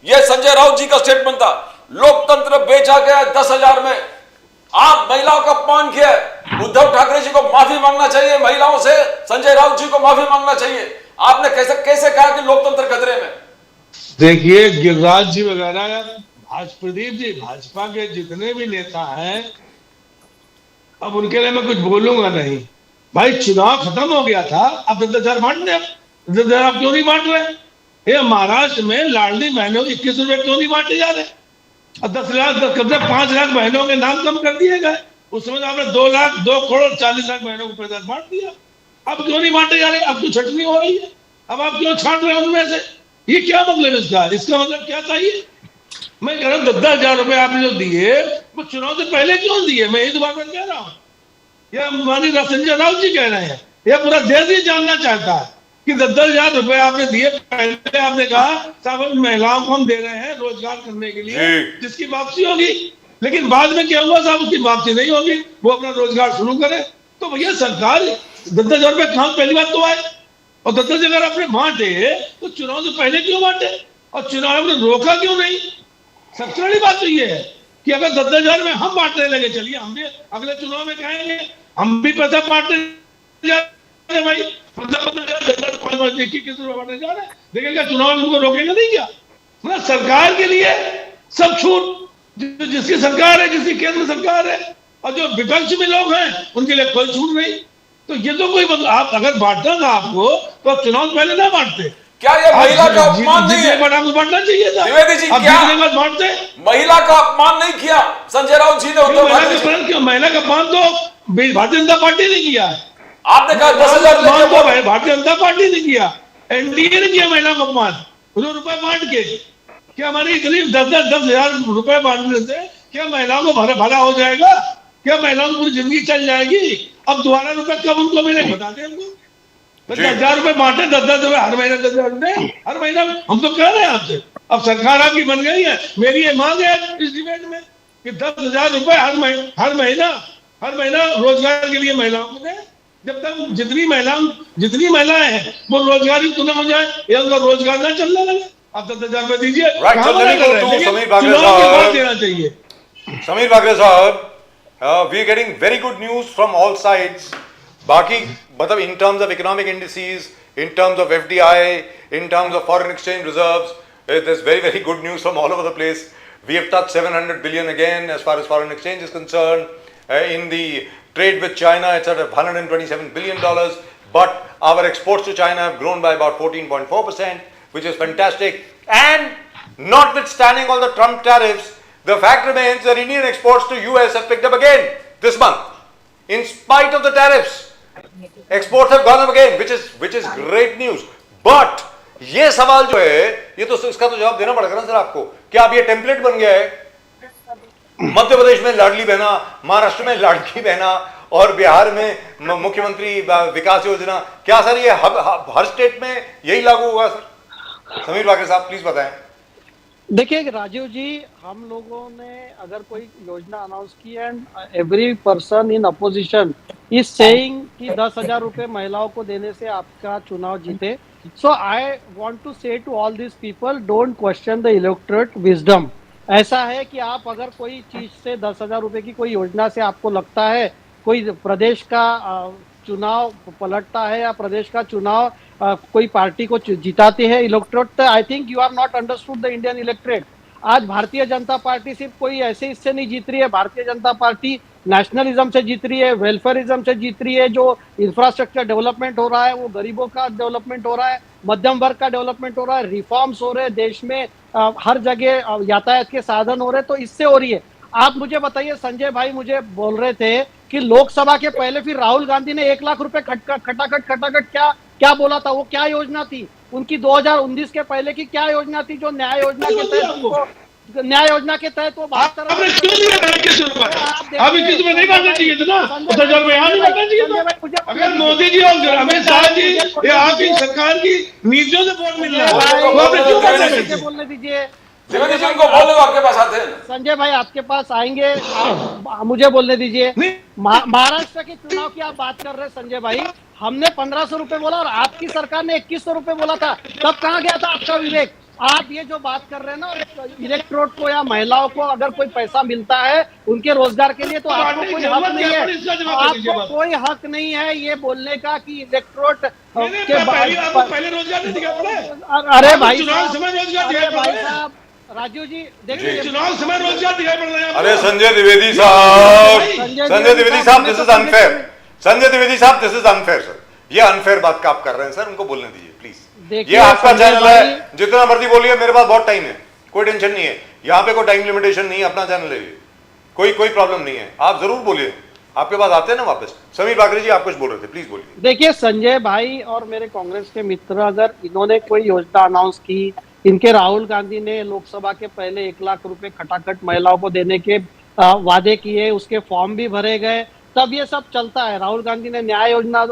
यह संजय राउत जी का स्टेटमेंट था। लोकतंत्र बेचा गया 10,000 में, आप महिलाओं का अपमान किया। उद्धव ठाकरे जी को माफी मांगना चाहिए, महिलाओं से संजय राउत जी को माफी मांगना चाहिए। आपने कैसे कहा कि लोकतंत्र खतरे में? देखिए, गिरिराज जी वगैरह, प्रदीप जी, भाजपा के जितने भी नेता हैं, अब उनके लिए मैं कुछ बोलूंगा नहीं। भाई, चुनाव खत्म हो गया था, अब 10,000 बांट रहे, 10,000 आप क्यों नहीं बांट रहे? ये महाराष्ट्र में लाडली बहनों को 21 रुपए क्यों नहीं बांटे जा रहे? और 10 लाख, कम से 5 लाख बहनों के नाम कम कर दिए गए। उस समय आपने 2 करोड़ 40 लाख बहनों को पैसा बांट दिया। अब क्यों नहीं बांटे जा रहे? अब तो छटनी हो रही है, अब आप क्यों छांट रहे हैं उनमें से? ये क्या मतलब इसका? इसका मतलब क्या चाहिए? मैं कह रहा हूँ 10,000 रुपए आपने जो दिए वो चुनाव से पहले क्यों दिए? मैं ये बात कह रहा हूँ। या माननीय संजय राउत जी कह रहे हैं, या पूरा देश ही जानना चाहता है कि 10,000 रुपए आपने दिए, पहले आपने कहा साहब महिलाओं को हम दे रहे हैं रोजगार करने के लिए जिसकी वापसी होगी, लेकिन बाद में क्या हुआ साहब, उसकी वापसी नहीं होगी, वो अपना रोजगार शुरू करे। तो भैया सरकार 10,000 रुपए कहाँ पहली बात तो आए, और 10,000 अगर आपने बांटे तो चुनाव से पहले क्यों बांटे, और चुनाव में रोका क्यों नहीं? सबसे बड़ी बात तो ये है कि अगर 10,000 में हम बांटने लगे, चलिए हम भी अगले चुनाव में कहेंगे हम भी पैसा बांटने भाई, 15,000 किस रुपए बांटने जा रहे हैं, देखिएगा चुनाव में उनको रोकेगा नहीं क्या? मतलब सरकार के लिए सब छूट, जिसकी सरकार है, जिसकी केंद्र सरकार है, और जो विपक्ष में लोग हैं उनके लिए कोई छूट नहीं। तो ये तो कोई मतलब, आप अगर बांटना था आपको तो आप चुनाव पहले ना बांटते। क्या ये महिला का अपमान नहीं है? बांटना चाहिए था। द्विवेदी जी, क्या बांटते? महिला का अपमान नहीं किया संजय राउत जी ने? क्यों महिला का अपमान तो भारतीय जनता पार्टी ने किया है। आपने कहा 10,000 भारतीय जनता पार्टी ने किया, एनडीए ने किया महिला का अपमान रुपए बांट के। क्या हमारी करीब 10,000 रुपए बांटने से क्या महिलाओं को भला हो जाएगा? क्या महिलाओं की पूरी जिंदगी चल जाएगी? अब दोबारा रुपए कब उनको मिले बता दें हमको। 10,000 रुपए बांटे, 10,000 रुपए हर महीने, 10,000 रुपए हर महीना। हम तो कह रहे हैं आपसे, अब सरकार आपकी बन गई है, मेरी ये मांग है इस डिबेट में कि 10,000 रुपए हर महीना रोजगार के लिए महिलाओं को दें। जब तक जितनी महिलाएं हैं वो रोजगार युक्त न हो जाए या उनका रोजगार न चलने लगे, आप 10,000 रुपए दीजिए। समीर बागरे साहब, we are getting very good news from all sides. बाकी मतलब in terms of economic indices, in terms of FDI, in terms of foreign exchange reserves, there's very good news from all over the place. We have touched 700 billion again as far as foreign exchange is concerned. In the trade with China, it's at $127 billion, but our exports to China have grown by about 14.4%, which is fantastic. And notwithstanding all the Trump tariffs, the fact remains that Indian exports to US have picked up again this month. In spite of the tariffs, exports have gone up again, which is great news. But ये सवाल जो है, ये तो इसका तो जवाब देना पड़ेगा ना सर आपको। क्या अब ये टेम्पलेट बन गया है? मध्य प्रदेश में लाडली बहना, महाराष्ट्र में लाडली बहना और बिहार में मुख्यमंत्री विकास योजना, क्या सर ये हर स्टेट में यही लागू होगा सर? समीर बागरे साहब प्लीज बताएं। देखिए राजीव जी, हम लोगों ने अगर कोई योजना अनाउंस की and every person in opposition is saying कि 10,000 रुपए महिलाओं को देने से आपका चुनाव जीते, so I want to say to all this people, don't question the electorate wisdom. ऐसा है कि आप अगर कोई चीज से 10,000 रुपए की कोई योजना से आपको लगता है कोई प्रदेश का चुनाव पलटता है या प्रदेश का चुनाव कोई पार्टी को जिताती है electorate, I think you are not understood the Indian electorate. आज भारतीय जनता पार्टी सिर्फ कोई ऐसे इससे नहीं जीत रही है, भारतीय जनता पार्टी नेशनलिज्म से जीत रही है, वेलफेयरिज्म से जीत रही है। जो इंफ्रास्ट्रक्चर डेवलपमेंट हो रहा है वो गरीबों का डेवलपमेंट हो रहा है, मध्यम वर्ग का डेवलपमेंट हो रहा है, रिफॉर्म्स हो रहे हैं देश में, हर जगह यातायात के साधन हो रहे हैं, तो इससे हो रही है। आप मुझे बताइए, संजय भाई मुझे बोल रहे थे कि लोकसभा के पहले फिर राहुल गांधी ने 1 लाख रुपए खटाखट क्या बोला था, वो क्या योजना थी उनकी 2019 के पहले की, क्या योजना थी जो न्याय योजना के तहत वो बात कर रहे हैं। अगर मोदी जी और अमित शाह जी आपकी सरकार की नीतियों से वोट मिल रहा है, बोलने दीजिए। आपके पास आते हैं संजय भाई, आपके पास आएंगे, मुझे बोलने दीजिए। महाराष्ट्र के चुनाव की आप बात कर रहे हैं संजय भाई, हमने 1,500 रुपए बोला और आपकी सरकार ने 2,100 रुपए बोला था, तब कहाँ गया था आपका विवेक? आप ये जो बात कर रहे हैं ना इलेक्ट्रोड को या महिलाओं को अगर कोई पैसा मिलता है उनके रोजगार के लिए, तो आपको कोई हक नहीं है, आपको कोई हक नहीं है ये बोलने का कि इलेक्ट्रोड के पहले रोजगार नहीं दिखा पड़े। अरे भाई साहब, राजीव जी देखिए, चुनाव समय रोजगार दिखाई पड़ रहे हैं। अरे संजय द्विवेदी साहब this is unfair. Sanjay Dwivedi साहब दिस इज अनफेयर सर, ये अनफेयर बात का आप कर रहे हैं सर, उनको बोलने दीजिए प्लीज। ये आपका चैनल है, जितना मर्जी बोलिए, मेरे पास बहुत टाइम है, कोई टेंशन नहीं है, यहाँ पे कोई टाइम लिमिटेशन नहीं है, अपना चैनल है, कोई प्रॉब्लम नहीं है, आप जरूर बोलिए, आपके पास आते हैं ना वापस। समीर बाकरे जी आप कुछ बोल रहे थे, प्लीज बोलिए। देखिए संजय भाई और मेरे कांग्रेस के मित्र, अगर इन्होंने कोई योजना अनाउंस की, इनके राहुल गांधी ने लोकसभा के पहले 1 लाख रुपए खटाखट महिलाओं को देने के वादे किए, उसके फॉर्म भी भरे गए, तब ये सब चलता है। राहुल गांधी ने न्याय योजना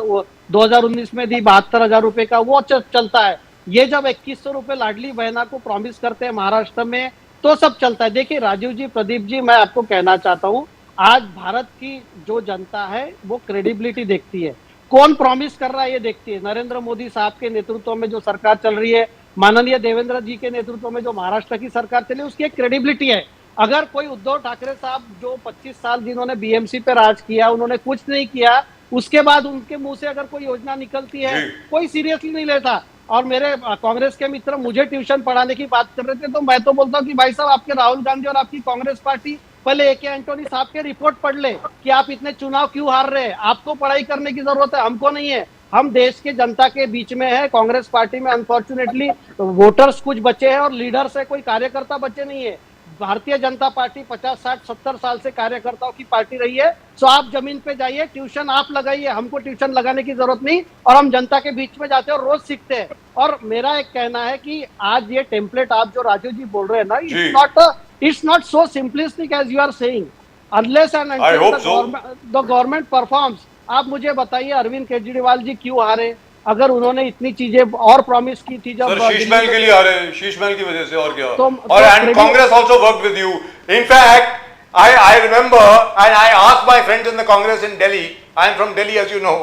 2019 में दी 72,000 रुपए का, वो चलता है। ये जब 2100 रुपए लाडली बहना को प्रॉमिस करते हैं महाराष्ट्र में, तो सब चलता है। देखिए राजीव जी, प्रदीप जी, मैं आपको कहना चाहता हूँ, आज भारत की जो जनता है वो क्रेडिबिलिटी देखती है, कौन प्रॉमिस कर रहा है ये देखती है। नरेंद्र मोदी साहब के नेतृत्व में जो सरकार चल रही है, माननीय देवेंद्र जी के नेतृत्व में जो महाराष्ट्र की सरकार चली, उसकी एक क्रेडिबिलिटी है। अगर कोई उद्धव ठाकरे साहब जो 25 साल जिन्होंने बीएमसी पे राज किया, उन्होंने कुछ नहीं किया, उसके बाद उनके मुंह से अगर कोई योजना निकलती है, कोई सीरियसली नहीं लेता। और मेरे कांग्रेस के मित्र मुझे ट्यूशन पढ़ाने की बात कर रहे थे, तो मैं तो बोलता हूँ कि भाई साहब, आपके राहुल गांधी और आपकी कांग्रेस पार्टी पहले ए के एंटोनी साहब के रिपोर्ट पढ़ ले कि आप इतने चुनाव क्यों हार रहे हैं। आपको पढ़ाई करने की जरूरत है, हमको नहीं है। हम देश के जनता के बीच में है। कांग्रेस पार्टी में अनफॉर्चुनेटली वोटर्स कुछ बचे हैं और लीडर्स है, कोई कार्यकर्ता बचे नहीं है। भारतीय जनता पार्टी 50, 60, 70 साल से कार्यकर्ताओं की पार्टी रही है। सो आप जमीन पे जाइए, ट्यूशन आप लगाइए, हमको ट्यूशन लगाने की जरूरत नहीं। और हम जनता के बीच में जाते हैं और रोज सीखते हैं। और मेरा एक कहना है कि आज ये टेम्पलेट आप जो राजू जी बोल रहे हैं ना, it's not so simplistic as you are saying. Unless and until the government performs. आप मुझे बताइए अरविंद केजरीवाल जी क्यों हारे? अगर उन्होंने इतनी चीजें और प्रॉमिस की थी जब शीश महल के लिए हारे, शीश महल की वजह से, और क्या। और तो Congress also worked with you. In fact I remember and I asked my friends in the Congress in Delhi. I am from Delhi as you know.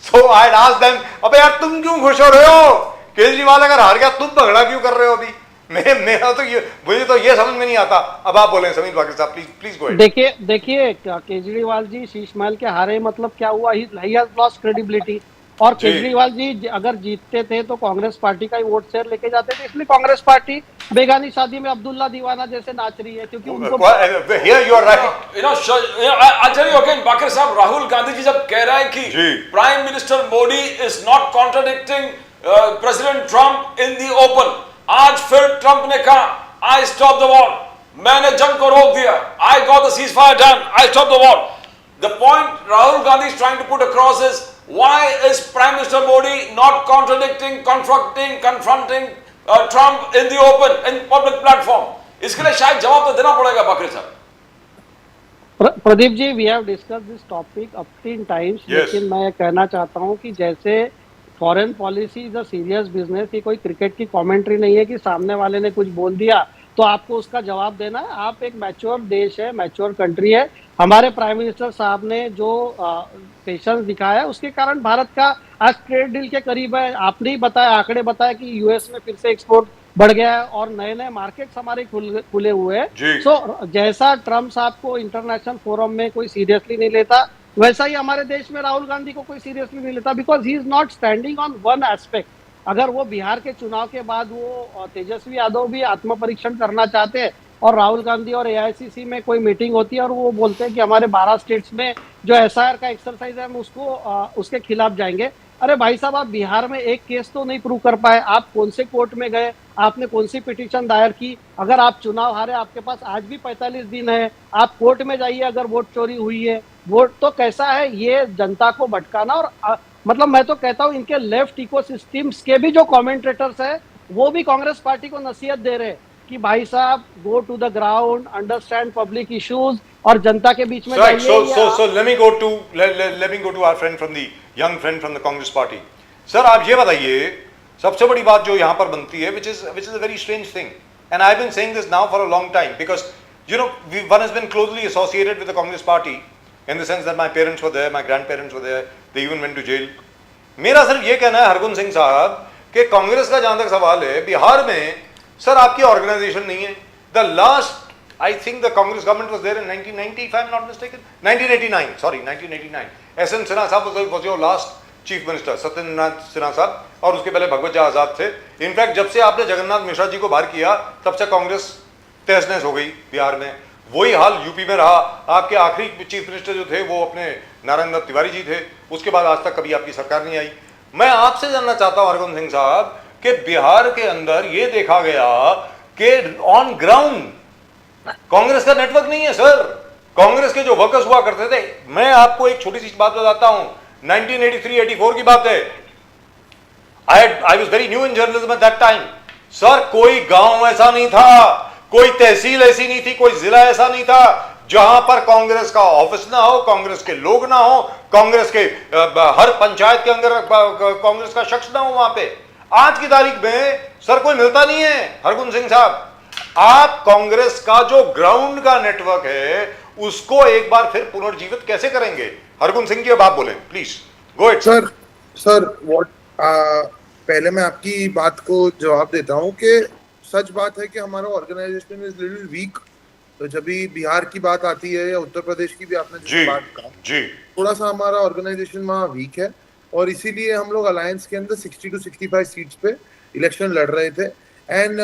So I had asked them, अबे यार तुम क्यों खुश हो रहे हो? केजरीवाल अगर हार गया तुम झगड़ा क्यों कर रहे हो अभी? मेरा तो ये, मुझे तो ये समझ में नहीं आता। अब आप बोलें समीर बाकरे साहब, प्लीज गो। देखिए केजरीवाल जी शीश महल के हारे मतलब क्या हुआ? He has lost credibility. और केजरीवाल जी अगर जीतते थे तो कांग्रेस पार्टी का ही वोट शेयर लेके जाते थे, इसलिए कांग्रेस पार्टी बेगानी शादी में अब्दुल्ला दीवाना जैसे नाच रही है, क्योंकि उनको here you are right. I'll tell you again, Bakre साहब, राहुल गांधी जी जब कह रहा है कि prime minister Modi is not contradicting president Trump in the open, आज फिर ट्रंप ने कहा आई स्टॉप द वॉर, मैंने जंग को रोक दिया, I got the cease fire done, I stop the war. The point Rahul Gandhi is trying to put across is why is prime minister Modi not contradicting, confronting Trump in the open, in public platform? इसके लिए शायद जवाब तो देना पड़ेगा बाकरे साहब। Pradeep ji, we have discuss this topic up 3 times, लेकिन मैं कहना चाहता हूं कि जैसे foreign policy is a serious business, ये कोई क्रिकेट की कमेंट्री नहीं है कि सामने वाले ने कुछ बोल दिया तो आपको उसका जवाब देना है। आप एक मैच्योर देश है, मैच्योर कंट्री है। हमारे प्राइम मिनिस्टर साहब ने जो पेशेंस दिखाया है उसके कारण भारत का आज ट्रेड डील के करीब है। आपने ही बताया, आंकड़े बताया कि यूएस में फिर से एक्सपोर्ट बढ़ गया है और नए नए मार्केट्स हमारे खुले हुए हैं। सो जैसा ट्रम्प साहब को इंटरनेशनल फोरम में कोई सीरियसली नहीं लेता, वैसा ही हमारे देश में राहुल गांधी को कोई सीरियसली नहीं लेता, because he is not standing on one aspect. अगर वो बिहार के चुनाव के बाद वो तेजस्वी यादव भी आत्म परीक्षण करना चाहते हैं और राहुल गांधी और एआईसीसी में कोई मीटिंग होती है और वो बोलते हैं कि हमारे 12 स्टेट्स में जो एसआईआर का एक्सरसाइज है हम उसके खिलाफ जाएंगे। अरे भाई साहब, आप बिहार में एक केस तो नहीं प्रूव कर पाए, आप कौन से कोर्ट में गए, आपने कौन सी पिटीशन दायर की? अगर आप चुनाव हारे, आपके पास आज भी 45 दिन है, आप कोर्ट में जाइए अगर वोट चोरी हुई है। वोट तो कैसा है, ये जनता को भटकाना। और मतलब मैं तो कहता हूं इनके लेफ्ट इकोसिस्टम्स के भी जो कमेंटेटर्स है वो भी कांग्रेस पार्टी को नसीहत दे रहे हैं कि भाई साहब go to the ground, understand public issues और जनता के बीच में जाइए। So let me go to our friend from the young friend from the Congress party. Sir आप ये बताइए, सबसे बड़ी बात जो यहाँ पर बनती है, which is a very strange thing, and I've been saying this now for a long time because you know one has been closely associated with the Congress party in the sense that my parents were there, my grandparents were there, they even went to jail. मेरा सिर्फ ये कहना है हरगुन सिंह साहब कि कांग्रेस का जहां तक सवाल है, बिहार में सर आपकी ऑर्गेनाइजेशन नहीं है। The last I think the Congress government was there in 1990, if I'm not mistaken. 1989, sorry, 1989. S.N. Sinha साहब was your last chief minister, Satyendranath Sinha साहब, और उसके पहले भगवत झा आजाद थे। इनफैक्ट जब से आपने जगन्नाथ मिश्रा जी को बाहर किया, तब से कांग्रेस तहस नहस हो गई बिहार में। वही हाल यूपी में रहा। आपके आखिरी चीफ मिनिस्टर जो थे वो अपने नारायण दत्त तिवारी जी थे, उसके बाद आज तक कभी आपकी सरकार नहीं आई। मैं आपसे जानना चाहता हूँ हरगोविंद सिंह साहब कि बिहार के अंदर ये देखा गया कि ऑन ग्राउंड कांग्रेस का नेटवर्क नहीं है सर। कांग्रेस के जो वर्कर्स हुआ करते थे, मैं आपको एक छोटी सी बात बताता हूं, 1983-84 की बात है। I was very new in journalism at that time. Sir कोई गांव ऐसा नहीं था, कोई तहसील ऐसी नहीं थी, कोई जिला ऐसा नहीं था जहां पर कांग्रेस का ऑफिस ना हो, कांग्रेस के लोग ना हो, कांग्रेस के हर पंचायत के अंदर कांग्रेस का शख्स ना हो वहां पे। आज की तारीख में सर कोई मिलता नहीं है। हरगुन सिंह साहब, आप कांग्रेस का जो ग्राउंड का नेटवर्क है उसको एक बार फिर पुनर्जीवित कैसे करेंगे? हरगुन सिंह जी अब आप बोले, प्लीज गो इट। सर पहले मैं आपकी बात को जवाब देता हूं कि सच बात है कि हमारा ऑर्गेनाइजेशन इज लिटिल वीक। तो जब भी बिहार की बात आती है या उत्तर प्रदेश की भी आपने जो बात कहा, जी थोड़ा सा हमारा ऑर्गेनाइजेशन वहाँ वीक है और इसीलिए हम लोग अलायंस के अंदर 60 to 65 सीट्स पे इलेक्शन लड़ रहे थे। And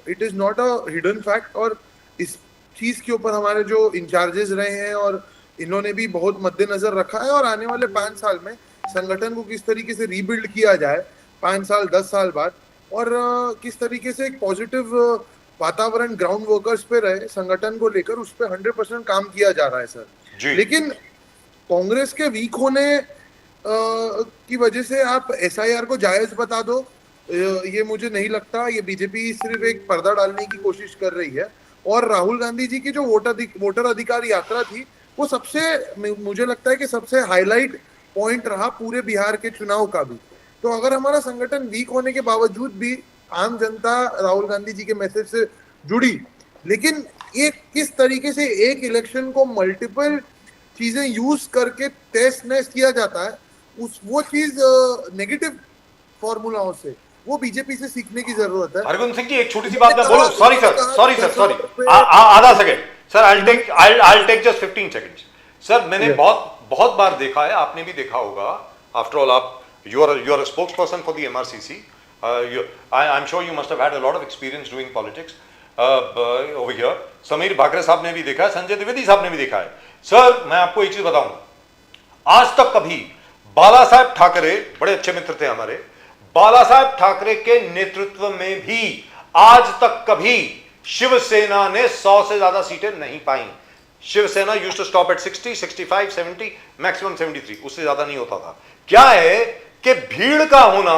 it is not a hidden fact, और इस चीज के ऊपर हमारे जो इंचार्जेस रहे हैं और इन्होंने भी बहुत मद्देनजर रखा है, और आने वाले 5 साल में संगठन को किस तरीके से रीबिल्ड किया जाए 5 साल 10 साल बाद, और किस तरीके से एक पॉजिटिव वातावरण ग्राउंड वर्कर्स पे रहे संगठन को लेकर, उस पर 100% काम किया जा रहा है सर। लेकिन कांग्रेस के वीक होने की वजह से आप SIR को जायज बता दो, ये मुझे नहीं लगता। ये बीजेपी सिर्फ एक पर्दा डालने की कोशिश कर रही है, और राहुल गांधी जी की जो वोटर अधिकार यात्रा थी वो सबसे, मुझे लगता है कि सबसे हाईलाइट पॉइंट रहा पूरे बिहार के चुनाव का भी। तो अगर हमारा संगठन वीक होने के बावजूद भी आम जनता राहुल गांधी जी के मैसेज से जुड़ी, लेकिन ये किस तरीके से एक इलेक्शन को मल्टीपल चीजें यूज करके तहस नहस किया जाता है, वो चीज नेगेटिव फॉर्मूलाओं से, वो बीजेपी से सीखने की जरूरत है। हरगुन सिंह जी एक छोटी सी बात मैं बोलूं, सॉरी आधा second sir, I'll take just 15 seconds sir. मैंने बहुत बार देखा है, आपने भी देखा होगा, आफ्टर ऑल आप you are a spokesperson for the MRCC. I'm sure you must have had a lot of experience doing politics over here. Sameer Bhakare साहब ने भी देखा है, संजय द्विवेदी साहब ने भी देखा है। सर मैं आपको एक चीज बताऊं, आज तक कभी बाला साहब ठाकरे, बड़े अच्छे मित्र थे हमारे, बाला साहब ठाकरे के नेतृत्व में भी आज तक कभी शिवसेना ने 100 से ज्यादा सीटें नहीं पाई। Shiv Sena used to stop at 60, 65, 70, maximum 73, उससे ज्यादा नहीं होता था। क्या है कि भीड़ का होना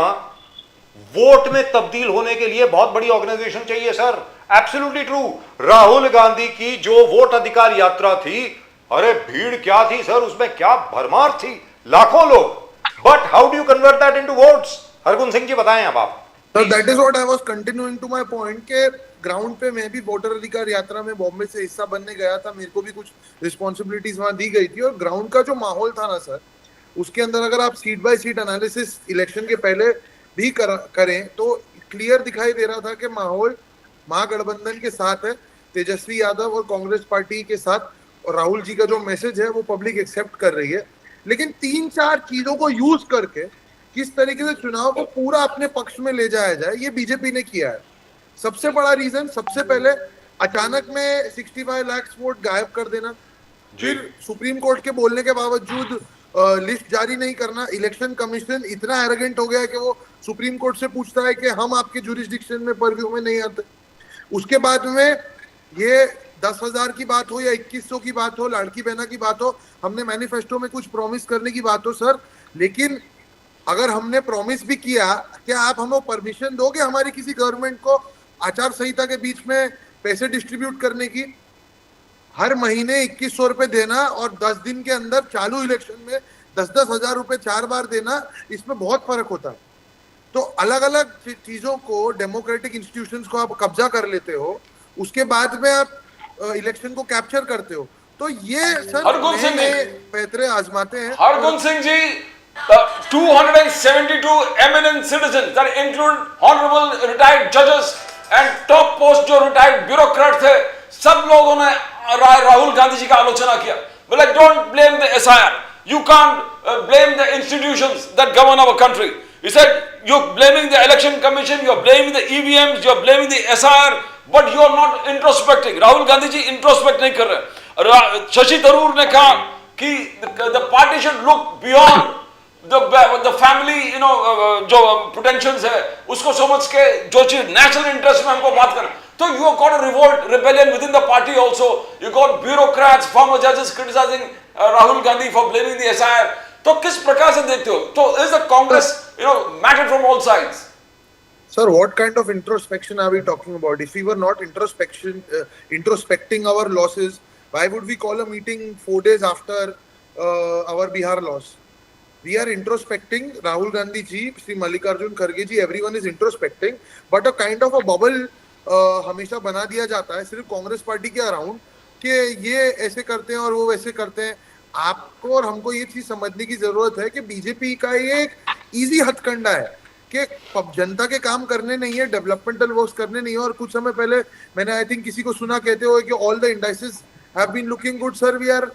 वोट में तब्दील होने के लिए बहुत बड़ी ऑर्गेनाइजेशन चाहिए sir. Absolutely true. Rahul Gandhi की जो वोट अधिकार यात्रा थी, अरे भीड़ क्या थी सर, उसमें क्या भरमार थी, लाखों लोग। But how do you convert that into votes? Hargun Singh ji बताएं अब आप। So that is what I was continuing to my point के ग्राउंड पे मैं भी वोटर अधिकार यात्रा में बॉम्बे से हिस्सा बनने गया था, मेरे को भी कुछ रिस्पॉन्सिबिलिटीज वहां दी गई थी, और ग्राउंड का जो माहौल था ना सर, उसके अंदर अगर आप seat by seat analysis election के पहले भी करें तो क्लियर दिखाई दे रहा था कि माहौल महागठबंधन के साथ है, तेजस्वी यादव और कांग्रेस पार्टी के साथ, और राहुल जी का जो मैसेज है वो पब्लिक एक्सेप्ट कर रही है। लेकिन 3-4 चीजों को यूज करके किस तरीके से चुनाव को पूरा अपने पक्ष में ले जाया जाए, ये बीजेपी ने किया है। सबसे बड़ा रीजन, सबसे पहले अचानक में 65 लाख वोट गायब कर देना, फिर सुप्रीम कोर्ट के बोलने के बावजूद लिस्ट जारी नहीं करना। इलेक्शन कमीशन इतना एरोगेंट हो गया है कि वो सुप्रीम कोर्ट से पूछता है कि हम आपके जुरिस्डिक्शन में परव्यू में नहीं आते। उसके बाद में ये 10,000 की बात हो या 2100 की बात हो, लाड़की बहना की बात हो, हमने मैनिफेस्टो में कुछ प्रॉमिस करने की बात हो सर, लेकिन अगर हमने प्रॉमिस भी किया, क्या आप हमें परमिशन दोगे हमारी किसी गवर्नमेंट को आचार संहिता के बीच में पैसे डिस्ट्रीब्यूट करने की? हर महीने 2100 रुपए देना और 10 दिन के अंदर चालू इलेक्शन में 10-10 हजार रुपए 4 बार देना, इसमें बहुत फर्क होता है। तो अलग अलग चीजों को, डेमोक्रेटिक इंस्टीट्यूशंस को आप कब्जा कर लेते हो, उसके बाद में आप इलेक्शन को कैप्चर करते हो, तो ये सर नए पैतरे आजमाते हैं। हरगुन सिंह जी, 272 eminent citizens that include honorable retired judges and top post जो retired bureaucrat थे, सब लोगों ने राहुल गांधी जी का आलोचना किया। Well, like, don't blame the SIR. You can't blame the institutions that govern our country. He said you're blaming the election commission, you're blaming the EVMs, you're blaming the SIR, but you're not introspecting. Rahul Gandhi ji introspect नहीं कर रहे। शशि थरूर ने कहा कि the party should look beyond the family, जो potentials है उसको समझ के जो चीज नेशनल इंटरेस्ट में हमको बात करें। So you have got a revolt, rebellion within the party also. You got bureaucrats, former judges criticizing Rahul Gandhi for blaming the SIR. तो किस प्रकार से देखते हो? तो is the Congress, mattered from all sides? Sir, what kind of introspection are we talking about? If we were not introspecting our losses, why would we call a meeting 4 days after our Bihar loss? We are introspecting. Rahul Gandhi ji, Shri Mallikarjun Kharge ji, everyone is introspecting. But a kind of a bubble हमेशा बना दिया जाता है सिर्फ कांग्रेस पार्टी के अराउंड कि ये ऐसे करते हैं और वो वैसे करते हैं. आपको और हमको ये चीज समझने की जरूरत है कि बीजेपी का ये एक इजी हथकंडा है कि जनता के काम करने नहीं है, डेवलपमेंटल वर्क्स करने नहीं है. और कुछ समय पहले मैंने आई थिंक किसी को सुना कहते हुए कि all the indices have been looking good. Sir we are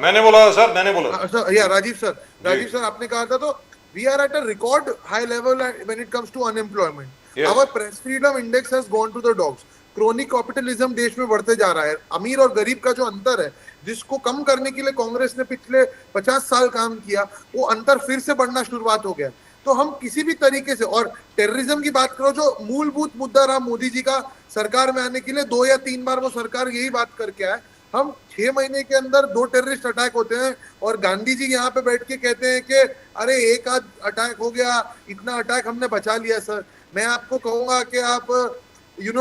मैंने बोला सर या राजीव सर आपने कहा था. तो we are at a record high level when it comes to unemployment. Our press freedom index has gone to the dogs. Chronic capitalism देश में बढ़ते जा रहा है. अमीर और गरीब का जो अंतर है जिसको कम करने के लिए कांग्रेस ने पिछले 50 साल काम किया, वो अंतर फिर से बढ़ना शुरुआत हो गया. तो हम किसी भी तरीके से, और टेररिज्म की बात करो जो मूलभूत मुद्दा रहा मोदी जी का सरकार में आने के लिए, 2 या 3 बार वो सरकार यही बात करके आए. हम 6 महीने के अंदर 2 टेररिस्ट अटैक होते हैं और गांधी जी यहाँ पे बैठ के कहते हैं कि अरे एक आध अटैक हो गया, इतना अटैक हमने बचा लिया. सर मैं आपको कहूंगा कि आप ये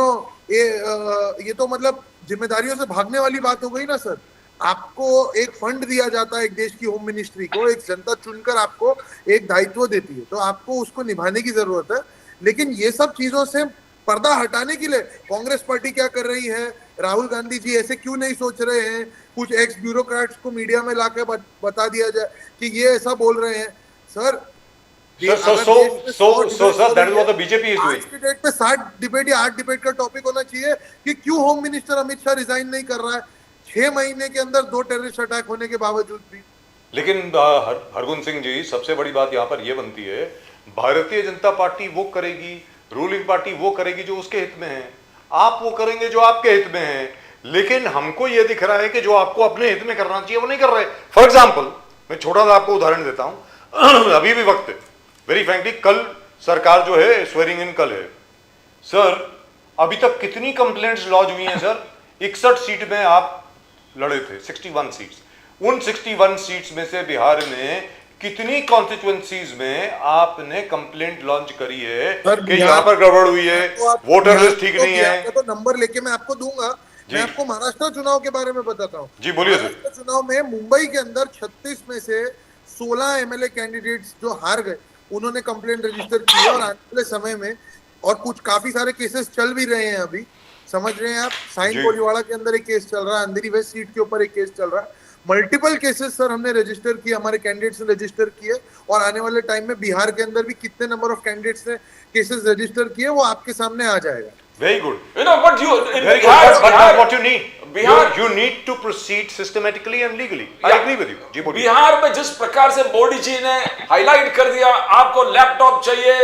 तो मतलब जिम्मेदारियों से भागने वाली बात हो गई ना सर. आपको एक फंड दिया जाता है एक देश की होम मिनिस्ट्री को, एक जनता चुनकर आपको एक दायित्व देती है, तो आपको उसको निभाने की जरूरत है. लेकिन ये सब चीजों से पर्दा हटाने के लिए कांग्रेस पार्टी क्या कर रही है, राहुल गांधी जी ऐसे क्यों नहीं सोच रहे हैं, कुछ एक्स ब्यूरोक्रेट्स को मीडिया में लाके बता दिया जाए कि ये ऐसा बोल रहे हैं. Sir sir, that is what the BJP is doing. आज के डेट पे 7 डिबेट या 8 डिबेट का टॉपिक होना चाहिए कि क्यों home minister Amit Shah resign नहीं कर रहा है 6 महीने के अंदर 2 टेररिस्ट अटैक होने के बावजूद भी. लेकिन हरगुन सिंह जी, सबसे बड़ी बात यहाँ पर यह बनती है, भारतीय जनता पार्टी वो करेगी, रूलिंग पार्टी वो करेगी जो उसके हित में है, आप वो करेंगे जो आपके हित में है. लेकिन हमको ये दिख रहा है कि जो आपको अपने हित में करना चाहिए वो नहीं कर रहे. फॉर एग्जाम्पल मैं छोटा सा आपको उदाहरण देता हूं. अभी भी वक्त है, वेरी फ्रैंकली, कल सरकार जो है स्वेरिंग इन कल है. सर अभी तक कितनी कंप्लेंट्स लॉन्च हुई हैं सर? 61 सीट में आप लड़े थे, 61 सीट्स. उन 61 सीट्स में से बिहार में कितनी कॉन्स्टिट्यूएंसीज में आपने कंप्लेंट लॉन्च करी है कि यहाँ पर गड़बड़ हुई है, वोटर लिस्ट ठीक नहीं है? तो नंबर लेके मैं आपको दूंगा. मैं आपको महाराष्ट्र चुनाव के बारे में बताता हूँ. जी बोलिए सर. महाराष्ट्र चुनाव में मुंबई के अंदर 36 में से 16 एमएलए कैंडिडेट्स जो हार गए उन्होंने कंप्लेंट रजिस्टर की और आने वाले समय में और कुछ काफी सारे केसेस चल भी रहे हैं. अभी समझ रहे हैं आप, साइन कोलीवाड़ा के अंदर एक केस चल रहा है, अंधेरी वेस्ट सीट के ऊपर एक केस चल रहा है. मल्टीपल केसेस सर हमने रजिस्टर किए, हमारे कैंडिडेट्स ने रजिस्टर किए. और आने वाले टाइम में बिहार के अंदर भी कितने नंबर ऑफ कैंडिडेट्स ने केसेस रजिस्टर किए वो आपके सामने आ जाएगा. Very good. But you in Very Bihar, good. But what you need, Bihar, you need to proceed systematically and legally. I agree with you. जी बोलिए. बिहार में जिस प्रकार से मोदी जी ने हाईलाइट कर दिया, आपको लैपटॉप चाहिए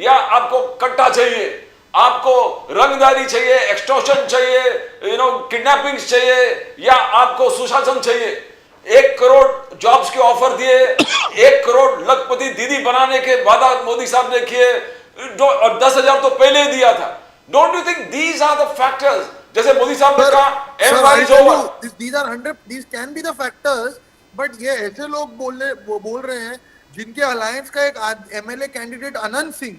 या आपको कट्टा चाहिए, आपको रंगदारी चाहिए, एक्सटॉर्शन चाहिए, किडनैपिंग चाहिए या आपको सुशासन चाहिए. 1 करोड़ जॉब्स के ऑफर दिए, 1 करोड़ लखपति दीदी बनाने के वादा मोदी साहब ने किए और 10,000 तो पहले ही दिया था. Don't you think these are the factors? जैसे मोदी साहब ने कहा, these can be the factors, but ये ऐसे लोग बोल रहे हैं जिनके अलायंस का एक एमएलए कैंडिडेट अनंत सिंह,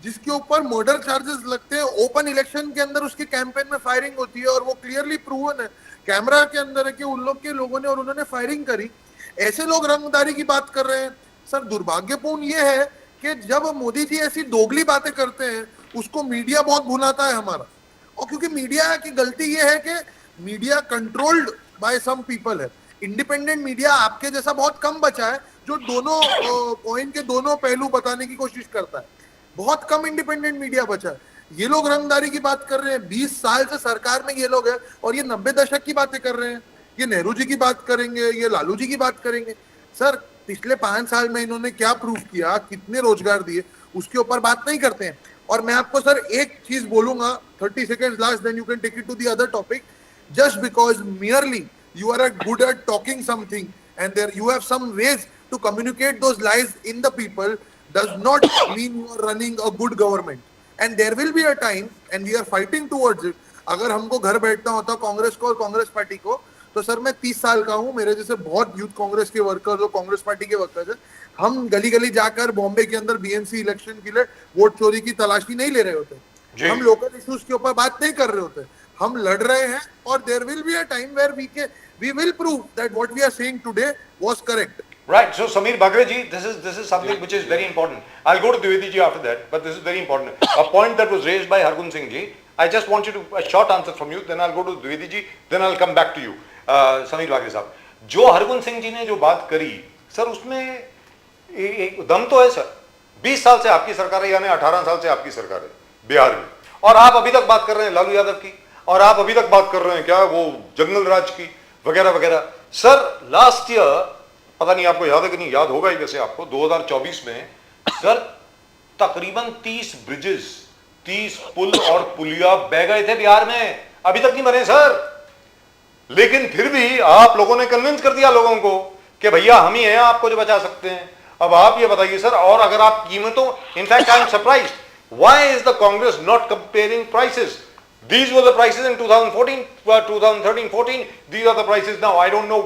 जिसके ऊपर मर्डर चार्जेस लगते हैं, ओपन इलेक्शन के अंदर उसके कैंपेन में फायरिंग होती है और वो क्लियरली प्रूवन है, कैमरा के अंदर है कि उन लोग के लोगों ने और उन्होंने फायरिंग करी. ऐसे लोग रंगदारी की बात कर रहे हैं. सर दुर्भाग्यपूर्ण ये है कि जब मोदी जी ऐसी दोगली बातें करते हैं उसको मीडिया बहुत भुलाता है हमारा. और क्योंकि मीडिया की गलती ये है कि media controlled by some people है. इंडिपेंडेंट मीडिया आपके जैसा बहुत कम बचा है जो दोनों कॉइन के दोनों पहलू बताने की कोशिश करता है. बहुत कम इंडिपेंडेंट मीडिया बचा है. ये लोग रंगदारी की बात कर रहे हैं. 20 साल से सरकार में ये लोग हैं और ये 90 दशक की बातें कर रहे हैं. ये नेहरू जी की बात करेंगे, ये लालू जी की बात करेंगे. सर पिछले 5 साल में इन्होंने क्या प्रूव किया, कितने रोजगार दिए, उसके ऊपर बात नहीं करते हैं. और मैं आपको सर एक चीज बोलूंगा, 30 seconds last, then you can take it to the other topic. Just because merely you are good at talking something and there you have some ways to communicate those lies in the people does not mean you are running a good government. And there will be a time and we are fighting towards it. अगर हमको घर बैठना होता कांग्रेस को और कांग्रेस पार्टी को, तो सर मैं 30 साल का हूं, मेरे जैसे बहुत यूथ कांग्रेस के वर्कर्स और कांग्रेस पार्टी के वर्कर्स हैं, हम गली गली जाकर बॉम्बे के अंदर बीएमसी इलेक्शन के लिए वोट चोरी की तलाशी नहीं ले रहे होते, हम लोकल इश्यूज के ऊपर बात नहीं कर रहे होते, हम लड़ रहे हैं। और there will be a time where we will prove that what we are saying today was correct. Right. So Samir Bagre ji, this is something which is very important. I'll go to Dwivedi ji after that, but this is very important. A point that was raised by Hargun Singh ji. I just want you to a short answer from you. Then I'll go to Dwivedi ji. Then I'll come back to you, Samir Bagre साहब. जो हरगुन सिंह जी ने जो बात करी, सर उसमें एक दम तो है सर। 20 साल से आपकी सरकार है, यानी 18 साल से आपकी सरकार है बिहार में, और आप अभी तक बात कर रहे हैं लालू यादव की, और आप अभी तक बात कर रहे हैं क्या वो जंगल राज की वगैरह वगैरह। सर लास्ट ईयर, पता नहीं आपको याद है कि नहीं, याद होगा ही वैसे आपको, 2024 में सर तकरीबन 30 ब्रिजेस, 30 पुल और पुलिया बह गए थे बिहार में, अभी तक नहीं बने सर। लेकिन फिर भी आप लोगों ने कन्विंस कर दिया लोगों को कि भैया हम ही हैं आपको जो बचा सकते हैं। अब आप ये बताइए सर, और अगर आप कीमतों, in fact I am surprised, why is the Congress not comparing prices? These were the prices in 2014, 2013-14. These are the prices now. I don't know.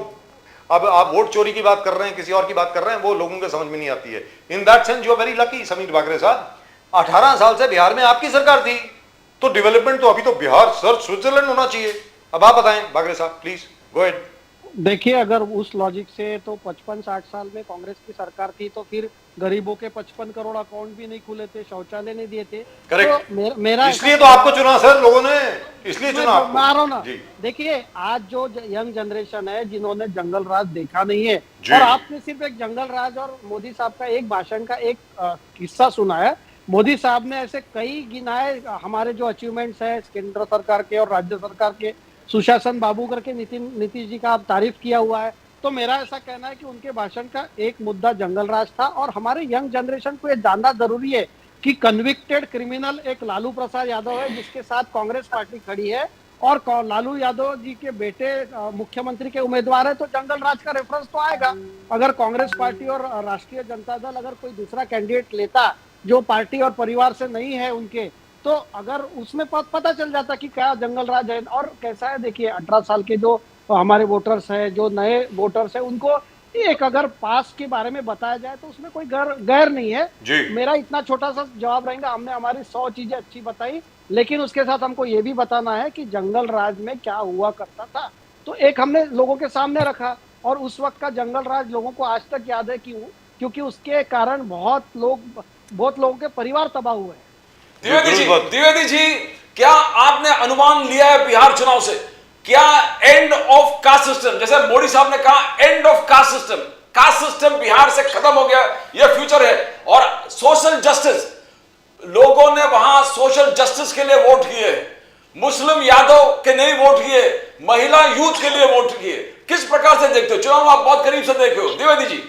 अब आप वोट चोरी की बात कर रहे हैं, किसी और की बात कर रहे हैं, वो लोगों के समझ में नहीं आती है। In that sense you are very lucky Sameer Bagre साहब। 18 साल से बिहार में आपकी सरकार थी, तो डेवलपमेंट तो अभी तो बिहार सर स्विट्जरलैंड होना चाहिए। अब आप बताएं बागरे साहब, प्लीज गो अहेड। देखिए, अगर उस लॉजिक से तो 55-60 साल में कांग्रेस की सरकार थी, तो फिर गरीबों के 55 करोड़ अकाउंट भी नहीं खुले थे, शौचालय नहीं दिए थे। करेक्ट। तो मेरा इसलिए तो आपको चुना सर लोगों ने, इसलिए चुना आपको। मारो ना। जी। देखिए, आज जो यंग जनरेशन है जिन्होंने जंगल राज देखा नहीं है, और आपने सिर्फ एक जंगल राज और मोदी साहब का एक भाषण का एक किस्सा सुना है। मोदी साहब ने ऐसे कई गिनाए हमारे जो अचीवमेंट्स है केंद्र सरकार के और राज्य सरकार के, सुशासन बाबू करके नीतीश जी का आप तारीफ किया हुआ है। तो मेरा ऐसा कहना है कि उनके भाषण का एक मुद्दा जंगल राज था, और हमारे यंग जनरेशन को ये जानना जरूरी है कि कन्विक्टेड क्रिमिनल एक लालू प्रसाद यादव है जिसके साथ कांग्रेस पार्टी खड़ी है, और लालू यादव जी के बेटे मुख्यमंत्री के उम्मीदवार है, तो जंगल राज का रेफरेंस तो आएगा। अगर कांग्रेस पार्टी और राष्ट्रीय जनता दल अगर कोई दूसरा कैंडिडेट लेता जो पार्टी और परिवार से नहीं है उनके, तो अगर उसमें पता चल जाता कि क्या जंगल राज है और कैसा है। देखिए, 18 साल के जो हमारे वोटर्स हैं, जो नए वोटर्स हैं, उनको एक अगर पास के बारे में बताया जाए तो उसमें कोई गैर नहीं है जी। मेरा इतना छोटा सा जवाब रहेगा। हमने हमारी 100 चीजें अच्छी बताई, लेकिन उसके साथ हमको ये भी बताना है कि जंगल राज में क्या हुआ करता था, तो एक हमने लोगों के सामने रखा। और उस वक्त का जंगल राज लोगों को आज तक याद है, क्योंकि उसके कारण बहुत लोगों के परिवार तबाह हुए। द्विवेदी जी, क्या आपने अनुमान लिया है बिहार चुनाव से, क्या एंड ऑफ कास्ट सिस्टम, जैसे मोदी साहब ने कहा end of caste system Bihar से खत्म हो गया, यह फ्यूचर है। और सोशल जस्टिस, लोगों ने वहां सोशल जस्टिस के लिए वोट किए, मुस्लिम यादव के नहीं वोट किए, महिला यूथ के लिए वोट किए। किस प्रकार से देखते हो चुनाव, आप बहुत करीब से देखे हो द्विवेदी जी?